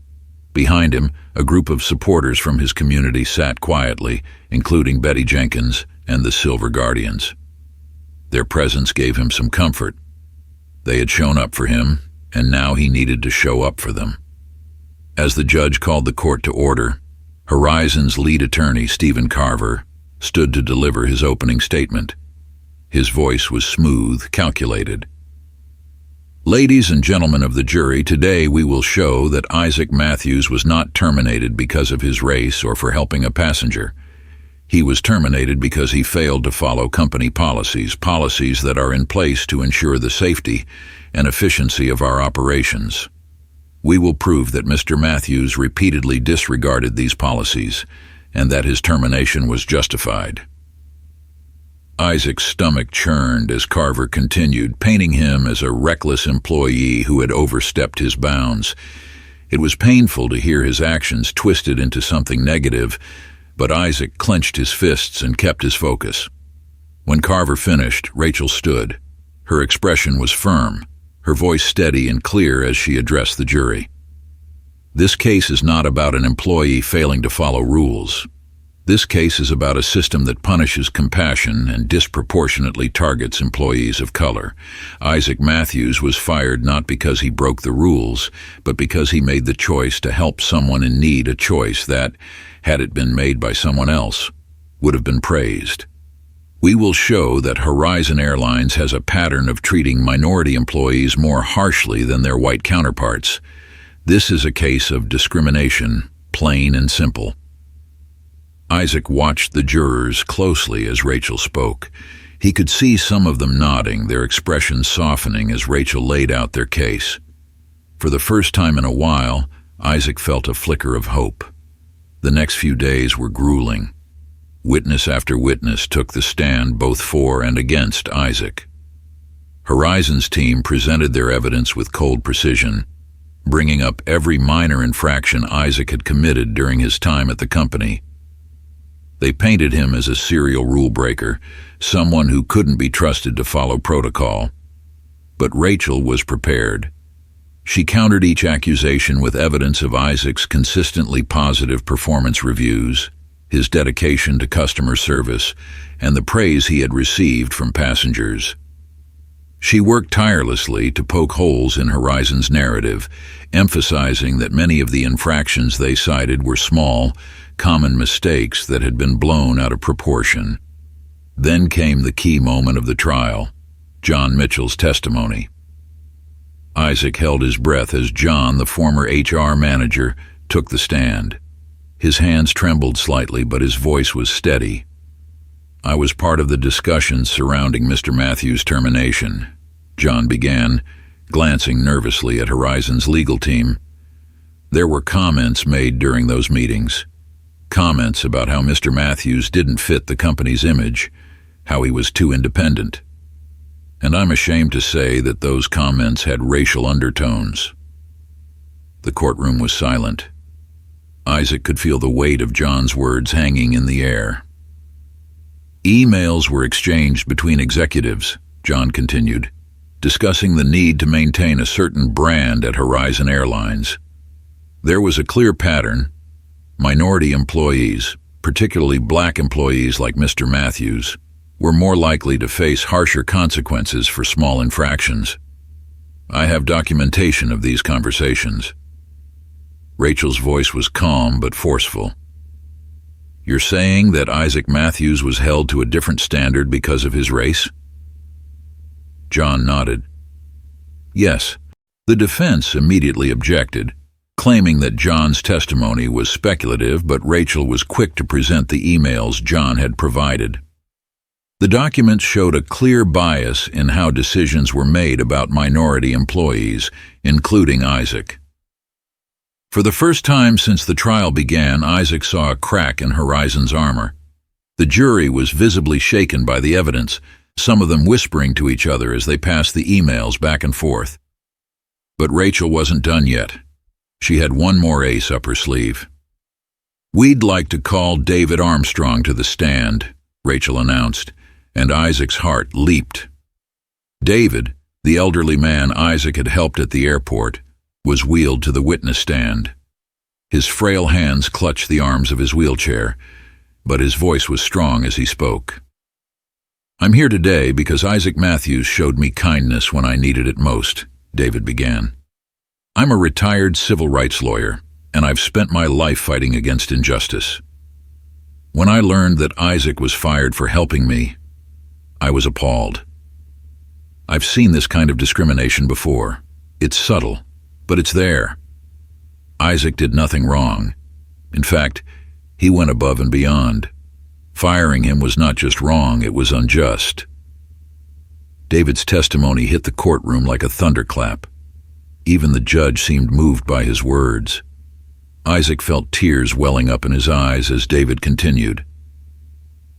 Behind him, a group of supporters from his community sat quietly, including Betty Jenkins and the Silver Guardians. Their presence gave him some comfort. They had shown up for him, and now he needed to show up for them. As the judge called the court to order, Horizon's lead attorney, Stephen Carver, stood to deliver his opening statement. His voice was smooth, calculated. "Ladies and gentlemen of the jury, today we will show that Isaac Matthews was not terminated because of his race or for helping a passenger. He was terminated because he failed to follow company policies that are in place to ensure the safety and efficiency of our operations. We will prove that Mr. Matthews repeatedly disregarded these policies and that his termination was justified." Isaac's stomach churned as Carver continued, painting him as a reckless employee who had overstepped his bounds. It was painful to hear his actions twisted into something negative, but Isaac clenched his fists and kept his focus. When Carver finished, Rachel stood. Her expression was firm, her voice steady and clear as she addressed the jury. "This case is not about an employee failing to follow rules. This case is about a system that punishes compassion and disproportionately targets employees of color. Isaac Matthews was fired not because he broke the rules, but because he made the choice to help someone in need, a choice that, had it been made by someone else, would have been praised. We will show that Horizon Airlines has a pattern of treating minority employees more harshly than their white counterparts. This is a case of discrimination, plain and simple." Isaac watched the jurors closely as Rachel spoke. He could see some of them nodding, their expressions softening as Rachel laid out their case. For the first time in a while, Isaac felt a flicker of hope. The next few days were grueling. Witness after witness took the stand both for and against Isaac. Horizon's team presented their evidence with cold precision, bringing up every minor infraction Isaac had committed during his time at the company. They painted him as a serial rule breaker, someone who couldn't be trusted to follow protocol. But Rachel was prepared. She countered each accusation with evidence of Isaac's consistently positive performance reviews, his dedication to customer service, and the praise he had received from passengers. She worked tirelessly to poke holes in Horizon's narrative, emphasizing that many of the infractions they cited were small, common mistakes that had been blown out of proportion. Then came the key moment of the trial, John Mitchell's testimony. Isaac held his breath as John, the former HR manager, took the stand. His hands trembled slightly, but his voice was steady. "I was part of the discussions surrounding Mr. Matthews' termination," John began, glancing nervously at Horizon's legal team. "There were comments made during those meetings. Comments about how Mr. Matthews didn't fit the company's image, how he was too independent. And I'm ashamed to say that those comments had racial undertones." The courtroom was silent. Isaac could feel the weight of John's words hanging in the air. "Emails were exchanged between executives," John continued, "discussing the need to maintain a certain brand at Horizon Airlines. There was a clear pattern. Minority employees, particularly black employees like Mr. Matthews, were more likely to face harsher consequences for small infractions. I have documentation of these conversations. Rachel's voice was calm but forceful. "You're saying that Isaac Matthews was held to a different standard because of his race?" John nodded. "Yes." The defense immediately objected, claiming that John's testimony was speculative, but Rachel was quick to present the emails John had provided. The documents showed a clear bias in how decisions were made about minority employees, including Isaac. For the first time since the trial began, Isaac saw a crack in Horizon's armor. The jury was visibly shaken by the evidence, some of them whispering to each other as they passed the emails back and forth. But Rachel wasn't done yet. She had one more ace up her sleeve. "We'd like to call David Armstrong to the stand," Rachel announced, and Isaac's heart leaped. David, the elderly man Isaac had helped at the airport, was wheeled to the witness stand. His frail hands clutched the arms of his wheelchair, but his voice was strong as he spoke. "I'm here today because Isaac Matthews showed me kindness when I needed it most," David began. "I'm a retired civil rights lawyer, and I've spent my life fighting against injustice. When I learned that Isaac was fired for helping me, I was appalled. I've seen this kind of discrimination before. It's subtle, but it's there. Isaac did nothing wrong. In fact, he went above and beyond. Firing him was not just wrong, it was unjust." David's testimony hit the courtroom like a thunderclap. Even the judge seemed moved by his words. Isaac felt tears welling up in his eyes as David continued.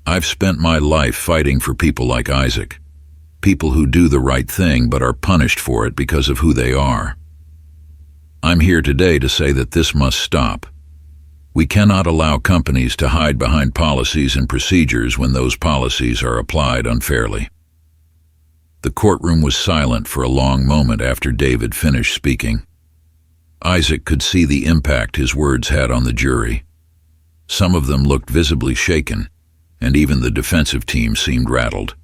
"I've spent my life fighting for people like Isaac, people who do the right thing but are punished for it because of who they are. I'm here today to say that this must stop. We cannot allow companies to hide behind policies and procedures when those policies are applied unfairly." The courtroom was silent for a long moment after David finished speaking. Isaac could see the impact his words had on the jury. Some of them looked visibly shaken, and even the defensive team seemed rattled.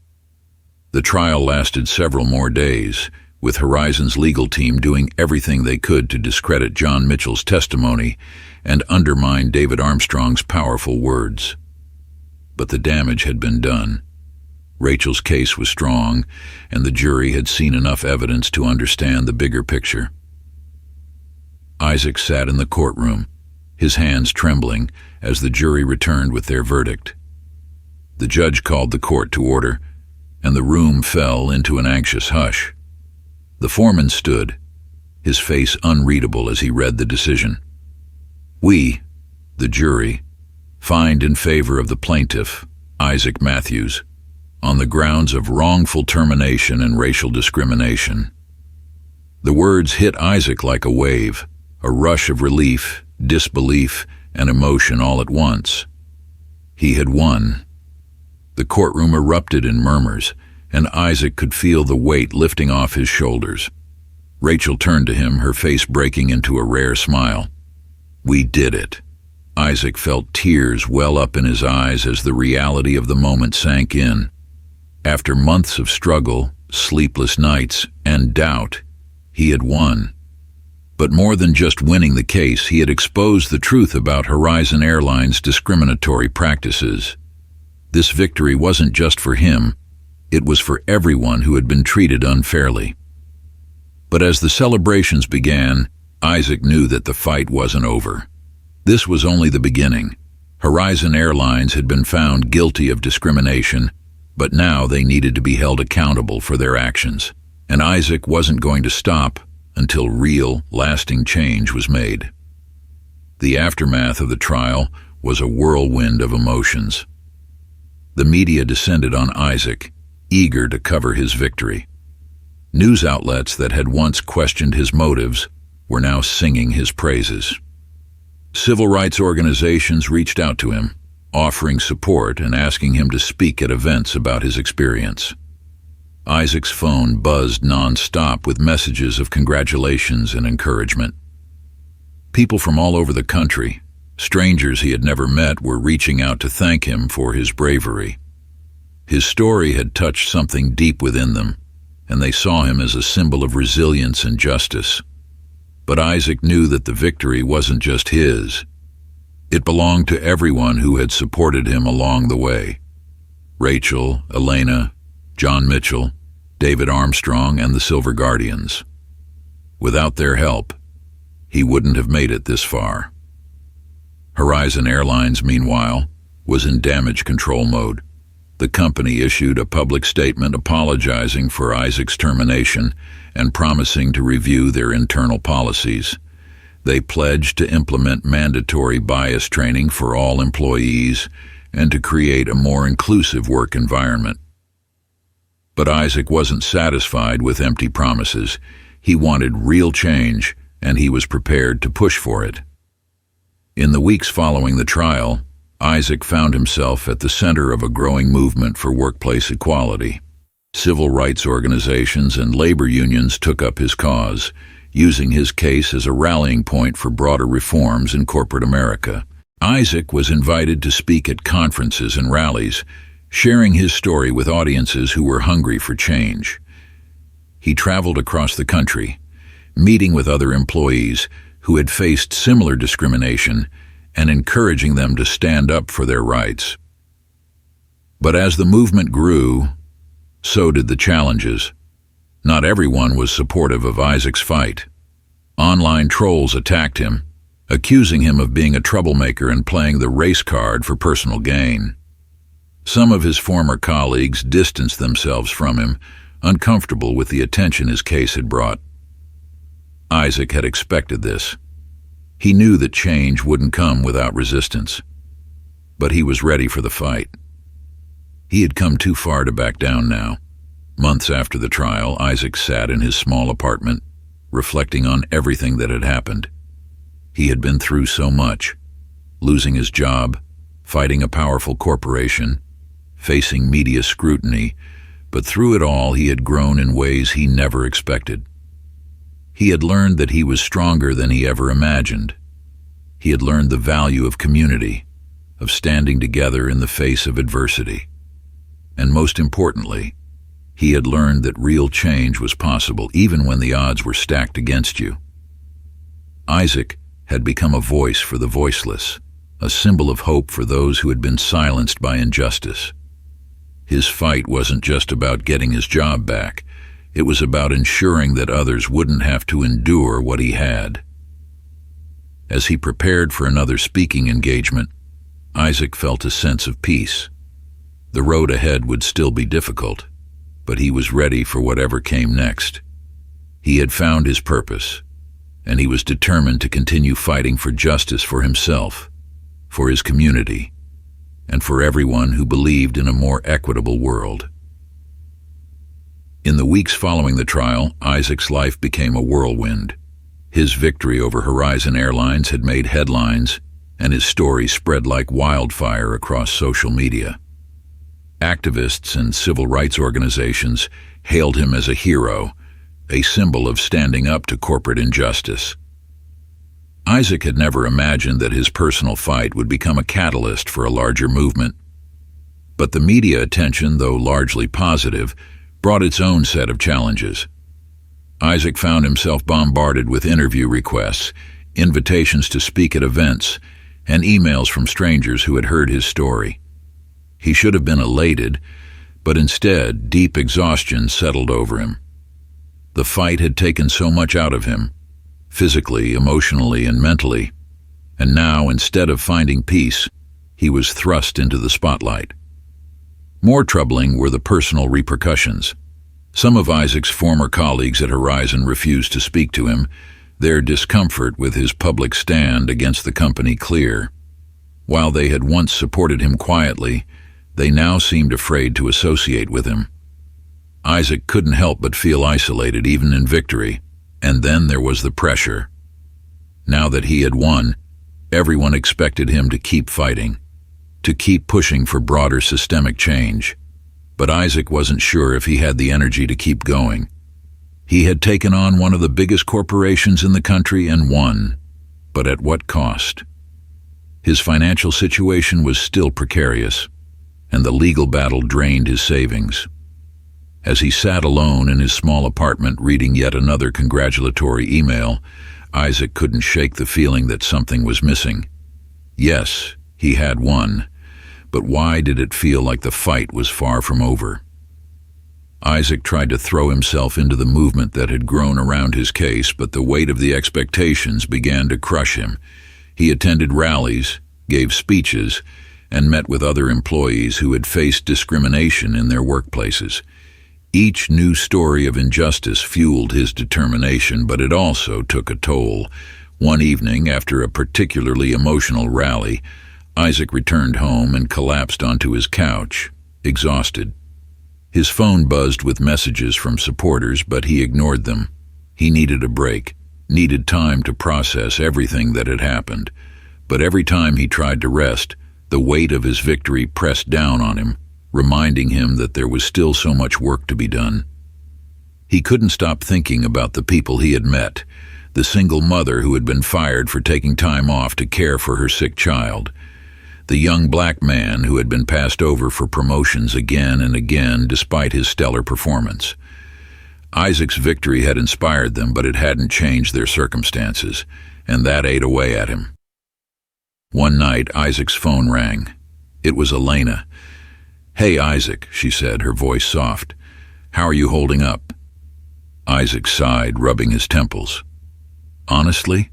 The trial lasted several more days, with Horizon's legal team doing everything they could to discredit John Mitchell's testimony and undermine David Armstrong's powerful words. But the damage had been done. Rachel's case was strong, and the jury had seen enough evidence to understand the bigger picture. Isaac sat in the courtroom, his hands trembling as the jury returned with their verdict. The judge called the court to order, and the room fell into an anxious hush. The foreman stood, his face unreadable as he read the decision. "We, the jury, find in favor of the plaintiff, Isaac Matthews, on the grounds of wrongful termination and racial discrimination." The words hit Isaac like a wave, a rush of relief, disbelief, and emotion all at once. He had won. The courtroom erupted in murmurs, and Isaac could feel the weight lifting off his shoulders. Rachel turned to him, her face breaking into a rare smile. "We did it." Isaac felt tears well up in his eyes as the reality of the moment sank in. After months of struggle, sleepless nights, and doubt, he had won. But more than just winning the case, he had exposed the truth about Horizon Airlines' discriminatory practices. This victory wasn't just for him, it was for everyone who had been treated unfairly. But as the celebrations began, Isaac knew that the fight wasn't over. This was only the beginning. Horizon Airlines had been found guilty of discrimination, but now they needed to be held accountable for their actions, and Isaac wasn't going to stop until real, lasting change was made. The aftermath of the trial was a whirlwind of emotions. The media descended on Isaac, eager to cover his victory. News outlets that had once questioned his motives were now singing his praises. Civil rights organizations reached out to him, offering support and asking him to speak at events about his experience. Isaac's phone buzzed non-stop with messages of congratulations and encouragement. People from all over the country, strangers he had never met, were reaching out to thank him for his bravery. His story had touched something deep within them, and they saw him as a symbol of resilience and justice. But Isaac knew that the victory wasn't just his. It belonged to everyone who had supported him along the way. Rachel, Elena, John Mitchell, David Armstrong, and the Silver Guardians. Without their help, he wouldn't have made it this far. Horizon Airlines, meanwhile, was in damage control mode. The company issued a public statement apologizing for Isaac's termination and promising to review their internal policies. They pledged to implement mandatory bias training for all employees and to create a more inclusive work environment. But Isaac wasn't satisfied with empty promises. He wanted real change, and he was prepared to push for it. In the weeks following the trial, Isaac found himself at the center of a growing movement for workplace equality. Civil rights organizations and labor unions took up his cause, using his case as a rallying point for broader reforms in corporate America. Isaac was invited to speak at conferences and rallies, sharing his story with audiences who were hungry for change. He traveled across the country, meeting with other employees who had faced similar discrimination and encouraging them to stand up for their rights. But as the movement grew, so did the challenges. Not everyone was supportive of Isaac's fight. Online trolls attacked him, accusing him of being a troublemaker and playing the race card for personal gain. Some of his former colleagues distanced themselves from him, uncomfortable with the attention his case had brought. Isaac had expected this. He knew that change wouldn't come without resistance, but he was ready for the fight. He had come too far to back down now. Months after the trial, Isaac sat in his small apartment, reflecting on everything that had happened. He had been through so much, losing his job, fighting a powerful corporation, facing media scrutiny, but through it all he had grown in ways he never expected. He had learned that he was stronger than he ever imagined. He had learned the value of community, of standing together in the face of adversity. And most importantly, he had learned that real change was possible even when the odds were stacked against you. Isaac had become a voice for the voiceless, a symbol of hope for those who had been silenced by injustice. His fight wasn't just about getting his job back. It was about ensuring that others wouldn't have to endure what he had. As he prepared for another speaking engagement, Isaac felt a sense of peace. The road ahead would still be difficult, but he was ready for whatever came next. He had found his purpose, and he was determined to continue fighting for justice for himself, for his community, and for everyone who believed in a more equitable world. In the weeks following the trial, Isaac's life became a whirlwind. His victory over Horizon Airlines had made headlines, and his story spread like wildfire across social media. Activists and civil rights organizations hailed him as a hero, a symbol of standing up to corporate injustice. Isaac had never imagined that his personal fight would become a catalyst for a larger movement. But the media attention, though largely positive, brought its own set of challenges. Isaac found himself bombarded with interview requests, invitations to speak at events, and emails from strangers who had heard his story. He should have been elated, but instead, deep exhaustion settled over him. The fight had taken so much out of him, physically, emotionally, and mentally, and now, instead of finding peace, he was thrust into the spotlight. More troubling were the personal repercussions. Some of Isaac's former colleagues at Horizon refused to speak to him, their discomfort with his public stand against the company clear. While they had once supported him quietly, they now seemed afraid to associate with him. Isaac couldn't help but feel isolated even in victory, and then there was the pressure. Now that he had won, everyone expected him to keep fighting, to keep pushing for broader systemic change. But Isaac wasn't sure if he had the energy to keep going. He had taken on one of the biggest corporations in the country and won, but at what cost? His financial situation was still precarious, and the legal battle drained his savings. As he sat alone in his small apartment reading yet another congratulatory email, Isaac couldn't shake the feeling that something was missing. Yes, he had won, but why did it feel like the fight was far from over? Isaac tried to throw himself into the movement that had grown around his case, but the weight of the expectations began to crush him. He attended rallies, gave speeches, and met with other employees who had faced discrimination in their workplaces. Each new story of injustice fueled his determination, but it also took a toll. One evening, after a particularly emotional rally, Isaac returned home and collapsed onto his couch, exhausted. His phone buzzed with messages from supporters, but he ignored them. He needed a break, needed time to process everything that had happened. But every time he tried to rest, the weight of his victory pressed down on him, reminding him that there was still so much work to be done. He couldn't stop thinking about the people he had met, the single mother who had been fired for taking time off to care for her sick child, the young black man who had been passed over for promotions again and again despite his stellar performance. Isaac's victory had inspired them, but it hadn't changed their circumstances, and that ate away at him. One night, Isaac's phone rang. It was Elena. "Hey, Isaac," she said, her voice soft. "How are you holding up?" Isaac sighed, rubbing his temples. "Honestly,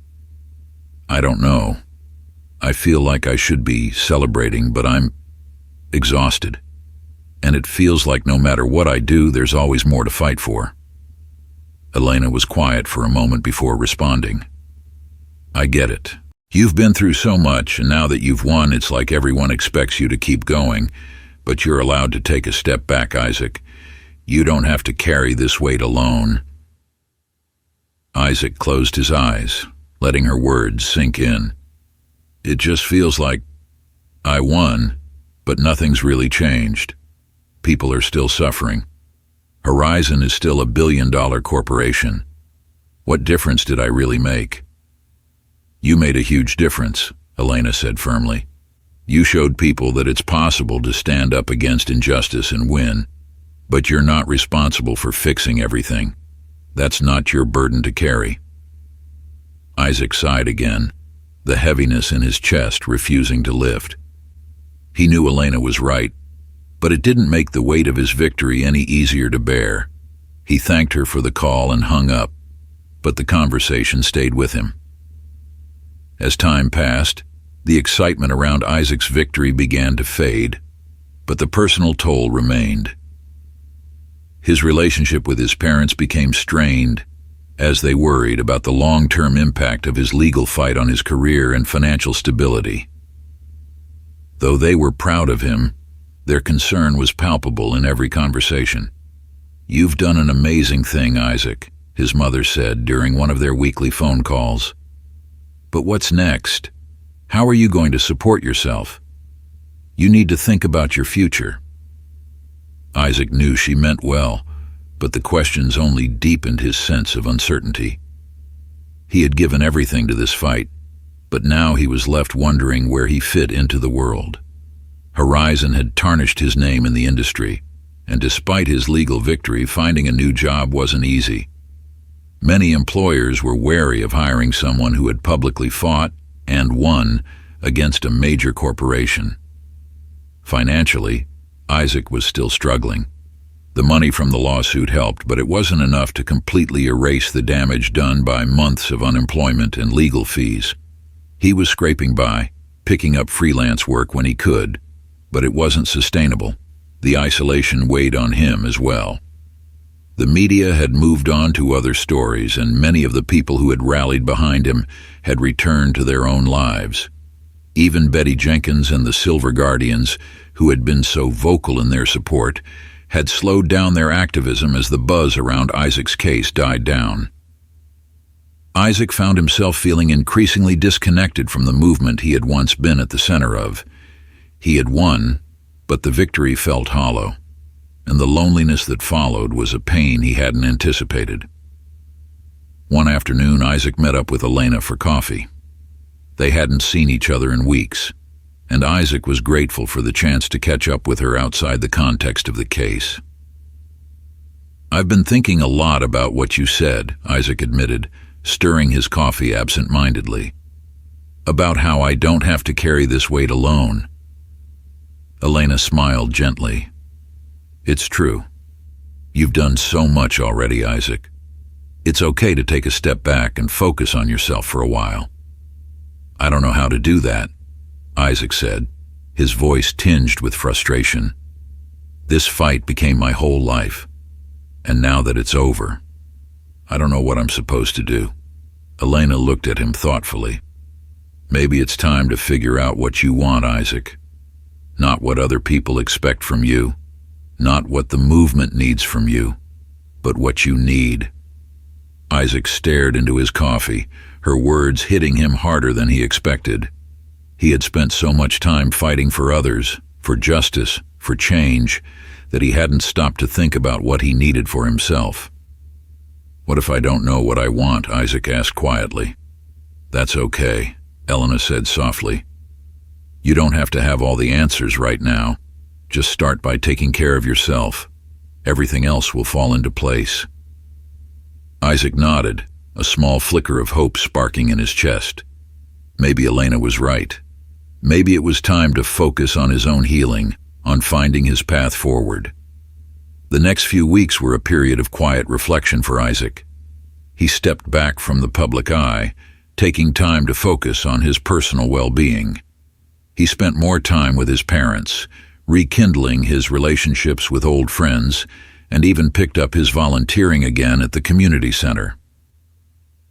I don't know. I feel like I should be celebrating, but I'm exhausted. And it feels like no matter what I do, there's always more to fight for." Elena was quiet for a moment before responding. "I get it. You've been through so much, and now that you've won, it's like everyone expects you to keep going, but you're allowed to take a step back, Isaac. You don't have to carry this weight alone." Isaac closed his eyes, letting her words sink in. "It just feels like I won, but nothing's really changed. People are still suffering. Horizon is still $1 billion corporation. What difference did I really make?" "You made a huge difference," Elena said firmly. "You showed people that it's possible to stand up against injustice and win, but you're not responsible for fixing everything. That's not your burden to carry." Isaac sighed again, the heaviness in his chest refusing to lift. He knew Elena was right, but it didn't make the weight of his victory any easier to bear. He thanked her for the call and hung up, but the conversation stayed with him. As time passed, the excitement around Isaac's victory began to fade, but the personal toll remained. His relationship with his parents became strained as they worried about the long-term impact of his legal fight on his career and financial stability. Though they were proud of him, their concern was palpable in every conversation. "You've done an amazing thing, Isaac," his mother said during one of their weekly phone calls. "But what's next? How are you going to support yourself? You need to think about your future." Isaac knew she meant well, but the questions only deepened his sense of uncertainty. He had given everything to this fight, but now he was left wondering where he fit into the world. Horizon had tarnished his name in the industry, and despite his legal victory, finding a new job wasn't easy. Many employers were wary of hiring someone who had publicly fought and won against a major corporation. Financially, Isaac was still struggling. The money from the lawsuit helped, but it wasn't enough to completely erase the damage done by months of unemployment and legal fees. He was scraping by, picking up freelance work when he could, but it wasn't sustainable. The isolation weighed on him as well. The media had moved on to other stories, and many of the people who had rallied behind him had returned to their own lives. Even Betty Jenkins and the Silver Guardians, who had been so vocal in their support, had slowed down their activism as the buzz around Isaac's case died down. Isaac found himself feeling increasingly disconnected from the movement he had once been at the center of. He had won, but the victory felt hollow, and the loneliness that followed was a pain he hadn't anticipated. One afternoon, Isaac met up with Elena for coffee. They hadn't seen each other in weeks, and Isaac was grateful for the chance to catch up with her outside the context of the case. "I've been thinking a lot about what you said," Isaac admitted, stirring his coffee absent-mindedly. "About how I don't have to carry this weight alone." Elena smiled gently. "It's true. You've done so much already, Isaac. It's okay to take a step back and focus on yourself for a while." "I don't know how to do that," Isaac said, his voice tinged with frustration. "This fight became my whole life, and now that it's over, I don't know what I'm supposed to do." Elena looked at him thoughtfully. "Maybe it's time to figure out what you want, Isaac. Not what other people expect from you, not what the movement needs from you, but what you need." Isaac stared into his coffee, her words hitting him harder than he expected. He had spent so much time fighting for others, for justice, for change, that he hadn't stopped to think about what he needed for himself. "What if I don't know what I want?" Isaac asked quietly. "That's okay," Elena said softly. "You don't have to have all the answers right now. Just start by taking care of yourself. Everything else will fall into place." Isaac nodded, a small flicker of hope sparking in his chest. Maybe Elena was right. Maybe it was time to focus on his own healing, on finding his path forward. The next few weeks were a period of quiet reflection for Isaac. He stepped back from the public eye, taking time to focus on his personal well-being. He spent more time with his parents, rekindling his relationships with old friends, and even picked up his volunteering again at the community center.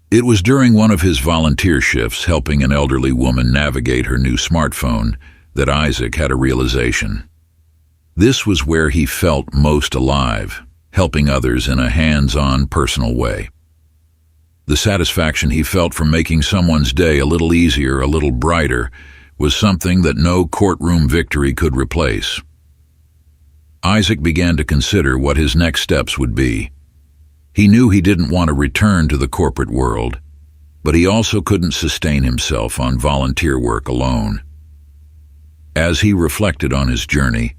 It was during one of his volunteer shifts helping an elderly woman navigate her new smartphone that Isaac had a realization. This was where he felt most alive, helping others in a hands-on, personal way. The satisfaction he felt from making someone's day a little easier, a little brighter, was something that no courtroom victory could replace. Isaac began to consider what his next steps would be. He knew he didn't want to return to the corporate world, but he also couldn't sustain himself on volunteer work alone. As he reflected on his journey,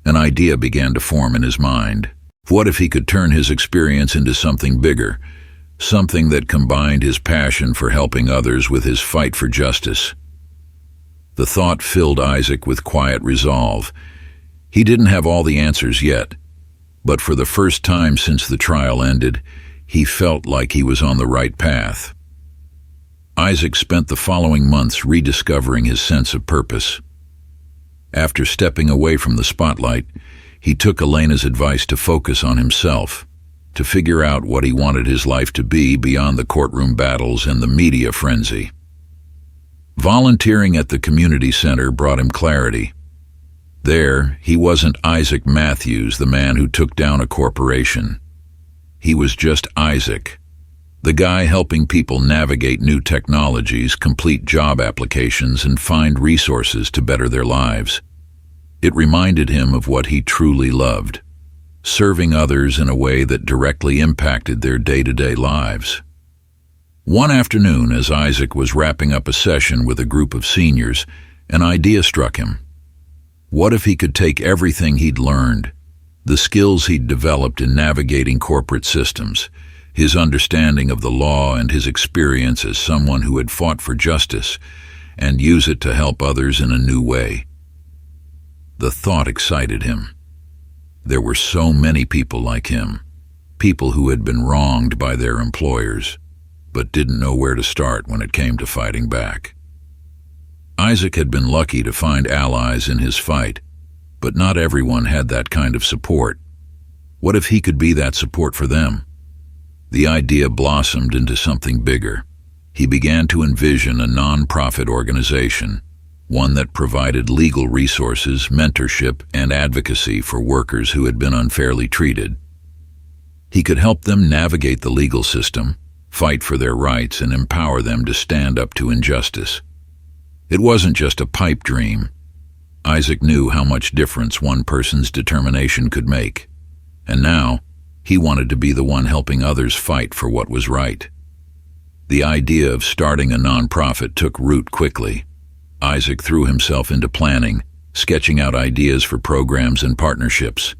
an idea began to form in his mind. What if he could turn his experience into something bigger, something that combined his passion for helping others with his fight for justice? The thought filled Isaac with quiet resolve. He didn't have all the answers yet, but for the first time since the trial ended, he felt like he was on the right path. Isaac spent the following months rediscovering his sense of purpose. After stepping away from the spotlight, he took Elena's advice to focus on himself, to figure out what he wanted his life to be beyond the courtroom battles and the media frenzy. Volunteering at the community center brought him clarity. There, he wasn't Isaac Matthews, the man who took down a corporation. He was just Isaac, the guy helping people navigate new technologies, complete job applications, and find resources to better their lives. It reminded him of what he truly loved, serving others in a way that directly impacted their day-to-day lives. One afternoon, as Isaac was wrapping up a session with a group of seniors, an idea struck him. What if he could take everything he'd learned, the skills he'd developed in navigating corporate systems, his understanding of the law and his experience as someone who had fought for justice, and use it to help others in a new way? The thought excited him. There were so many people like him, people who had been wronged by their employers, but didn't know where to start when it came to fighting back. Isaac had been lucky to find allies in his fight, but not everyone had that kind of support. What if he could be that support for them? The idea blossomed into something bigger. He began to envision a non-profit organization, one that provided legal resources, mentorship, and advocacy for workers who had been unfairly treated. He could help them navigate the legal system, fight for their rights, and empower them to stand up to injustice. It wasn't just a pipe dream. Isaac knew how much difference one person's determination could make, and now he wanted to be the one helping others fight for what was right. The idea of starting a nonprofit took root quickly. Isaac threw himself into planning, sketching out ideas for programs and partnerships.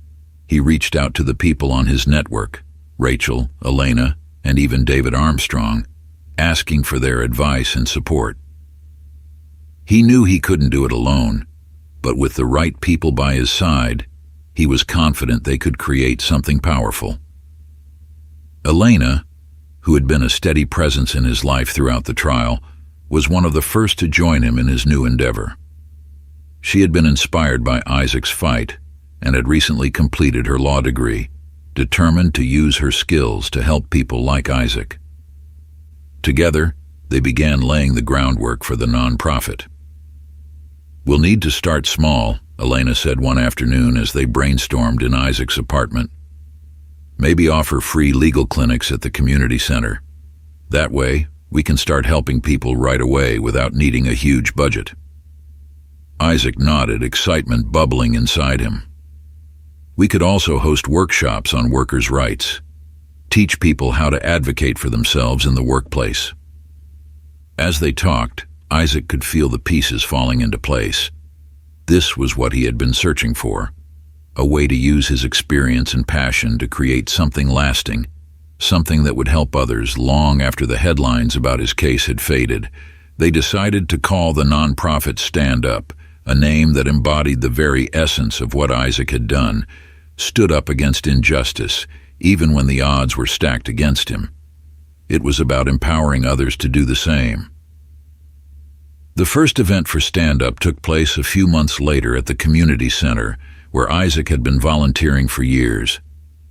He reached out to the people on his network, Rachel, Elena, and even David Armstrong, asking for their advice and support. He knew he couldn't do it alone, but with the right people by his side, he was confident they could create something powerful. Elena, who had been a steady presence in his life throughout the trial, was one of the first to join him in his new endeavor. She had been inspired by Isaac's fight and had recently completed her law degree, determined to use her skills to help people like Isaac. Together, they began laying the groundwork for the nonprofit. "We'll need to start small," Elena said one afternoon as they brainstormed in Isaac's apartment. "Maybe offer free legal clinics at the community center. That way, we can start helping people right away without needing a huge budget." Isaac nodded, excitement bubbling inside him. "We could also host workshops on workers' rights, teach people how to advocate for themselves in the workplace." As they talked, Isaac could feel the pieces falling into place. This was what he had been searching for, a way to use his experience and passion to create something lasting, something that would help others long after the headlines about his case had faded. They decided to call the nonprofit Stand Up, a name that embodied the very essence of what Isaac had done, stood up against injustice, even when the odds were stacked against him. It was about empowering others to do the same. The first event for Stand Up took place a few months later at the community center, where Isaac had been volunteering for years.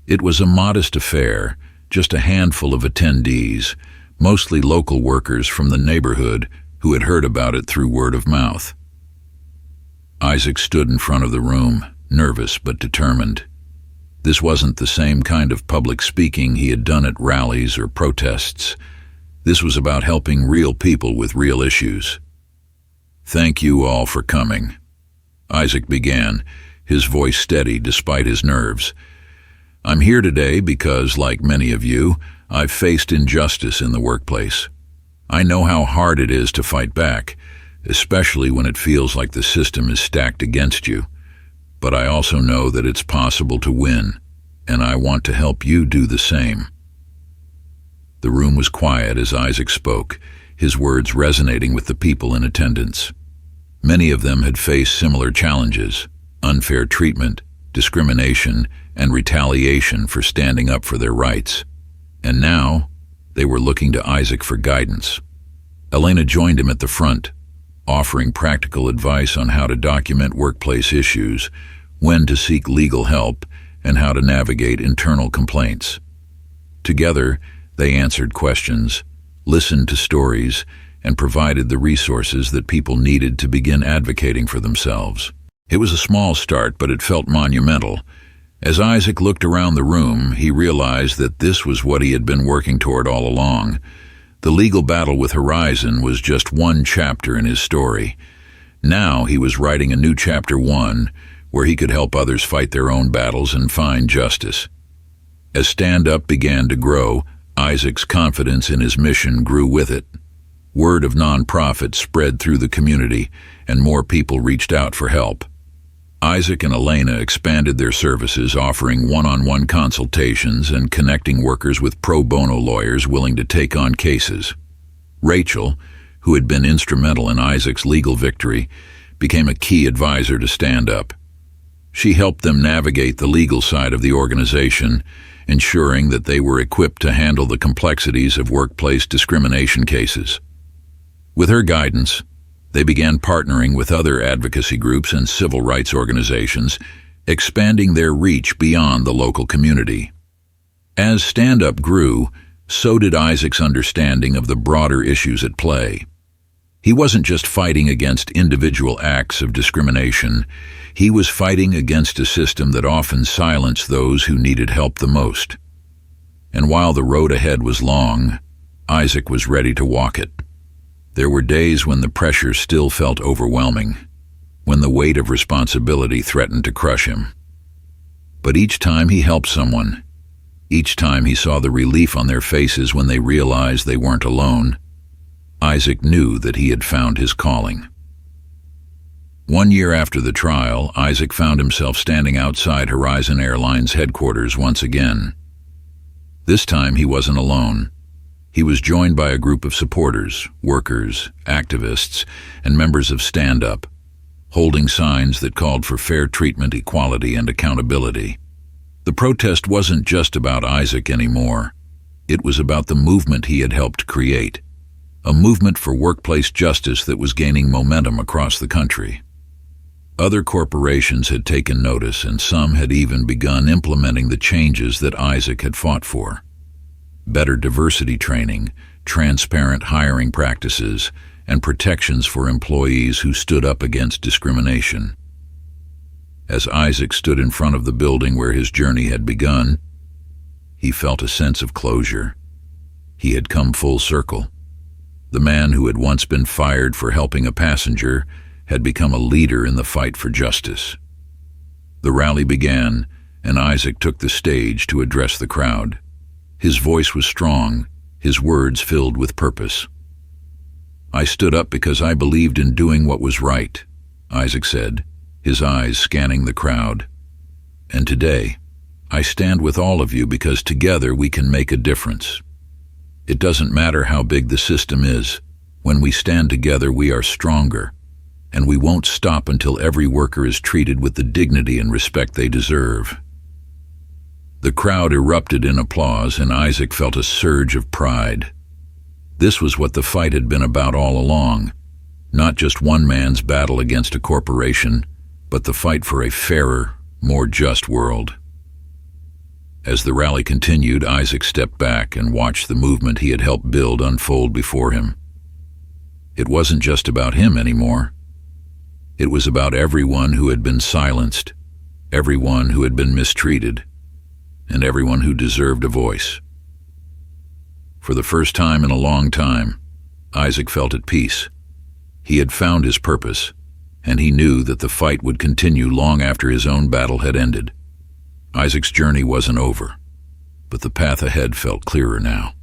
It was a modest affair, just a handful of attendees, mostly local workers from the neighborhood who had heard about it through word of mouth. Isaac stood in front of the room, nervous but determined. This wasn't the same kind of public speaking he had done at rallies or protests. This was about helping real people with real issues. "Thank you all for coming," Isaac began, his voice steady despite his nerves. "I'm here today because, like many of you, I've faced injustice in the workplace. I know how hard it is to fight back, especially when it feels like the system is stacked against you. But I also know that it's possible to win, and I want to help you do the same." The room was quiet as Isaac spoke, his words resonating with the people in attendance. Many of them had faced similar challenges: unfair treatment, discrimination, and retaliation for standing up for their rights. And now, they were looking to Isaac for guidance. Elena joined him at the front, offering practical advice on how to document workplace issues, when to seek legal help, and how to navigate internal complaints. Together, they answered questions, listened to stories, and provided the resources that people needed to begin advocating for themselves. It was a small start, but it felt monumental. As Isaac looked around the room, he realized that this was what he had been working toward all along. The legal battle with Horizon was just one chapter in his story. Now he was writing a new chapter 1, where he could help others fight their own battles and find justice. As Stand Up began to grow, Isaac's confidence in his mission grew with it. Word of nonprofit spread through the community, and more people reached out for help. Isaac and Elena expanded their services, offering one-on-one consultations and connecting workers with pro bono lawyers willing to take on cases. Rachel, who had been instrumental in Isaac's legal victory, became a key advisor to Stand Up. She helped them navigate the legal side of the organization, ensuring that they were equipped to handle the complexities of workplace discrimination cases. With her guidance, they began partnering with other advocacy groups and civil rights organizations, expanding their reach beyond the local community. As Stand Up grew, so did Isaac's understanding of the broader issues at play. He wasn't just fighting against individual acts of discrimination, he was fighting against a system that often silenced those who needed help the most. And while the road ahead was long, Isaac was ready to walk it. There were days when the pressure still felt overwhelming, when the weight of responsibility threatened to crush him. But each time he helped someone, each time he saw the relief on their faces when they realized they weren't alone, Isaac knew that he had found his calling. 1 year after the trial, Isaac found himself standing outside Horizon Airlines headquarters once again. This time he wasn't alone. He was joined by a group of supporters, workers, activists, and members of Stand Up, holding signs that called for fair treatment, equality, and accountability. The protest wasn't just about Isaac anymore. It was about the movement he had helped create, a movement for workplace justice that was gaining momentum across the country. Other corporations had taken notice, and some had even begun implementing the changes that Isaac had fought for. Better diversity training, transparent hiring practices, and protections for employees who stood up against discrimination. As Isaac stood in front of the building where his journey had begun, he felt a sense of closure. He had come full circle. The man who had once been fired for helping a passenger had become a leader in the fight for justice. The rally began, and Isaac took the stage to address the crowd. His voice was strong, his words filled with purpose. "I stood up because I believed in doing what was right," Isaac said, his eyes scanning the crowd. "And today, I stand with all of you because together we can make a difference. It doesn't matter how big the system is. When we stand together, we are stronger. And we won't stop until every worker is treated with the dignity and respect they deserve." The crowd erupted in applause, and Isaac felt a surge of pride. This was what the fight had been about all along, not just one man's battle against a corporation, but the fight for a fairer, more just world. As the rally continued, Isaac stepped back and watched the movement he had helped build unfold before him. It wasn't just about him anymore. It was about everyone who had been silenced, everyone who had been mistreated, and everyone who deserved a voice. For the first time in a long time, Isaac felt at peace. He had found his purpose, and he knew that the fight would continue long after his own battle had ended. Isaac's journey wasn't over, but the path ahead felt clearer now.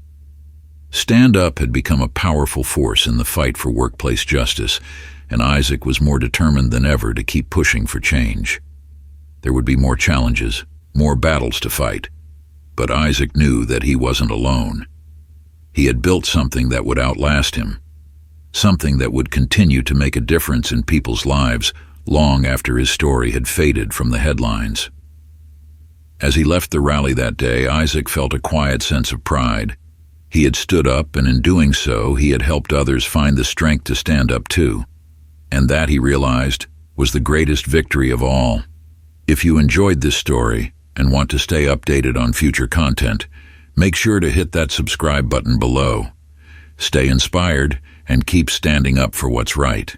Stand Up had become a powerful force in the fight for workplace justice, and Isaac was more determined than ever to keep pushing for change. There would be more challenges, more battles to fight, but Isaac knew that he wasn't alone. He had built something that would outlast him, something that would continue to make a difference in people's lives long after his story had faded from the headlines. As he left the rally that day, Isaac felt a quiet sense of pride. He had stood up, and in doing so, he had helped others find the strength to stand up too. And that, he realized, was the greatest victory of all. If you enjoyed this story and want to stay updated on future content, make sure to hit that subscribe button below. Stay inspired and keep standing up for what's right.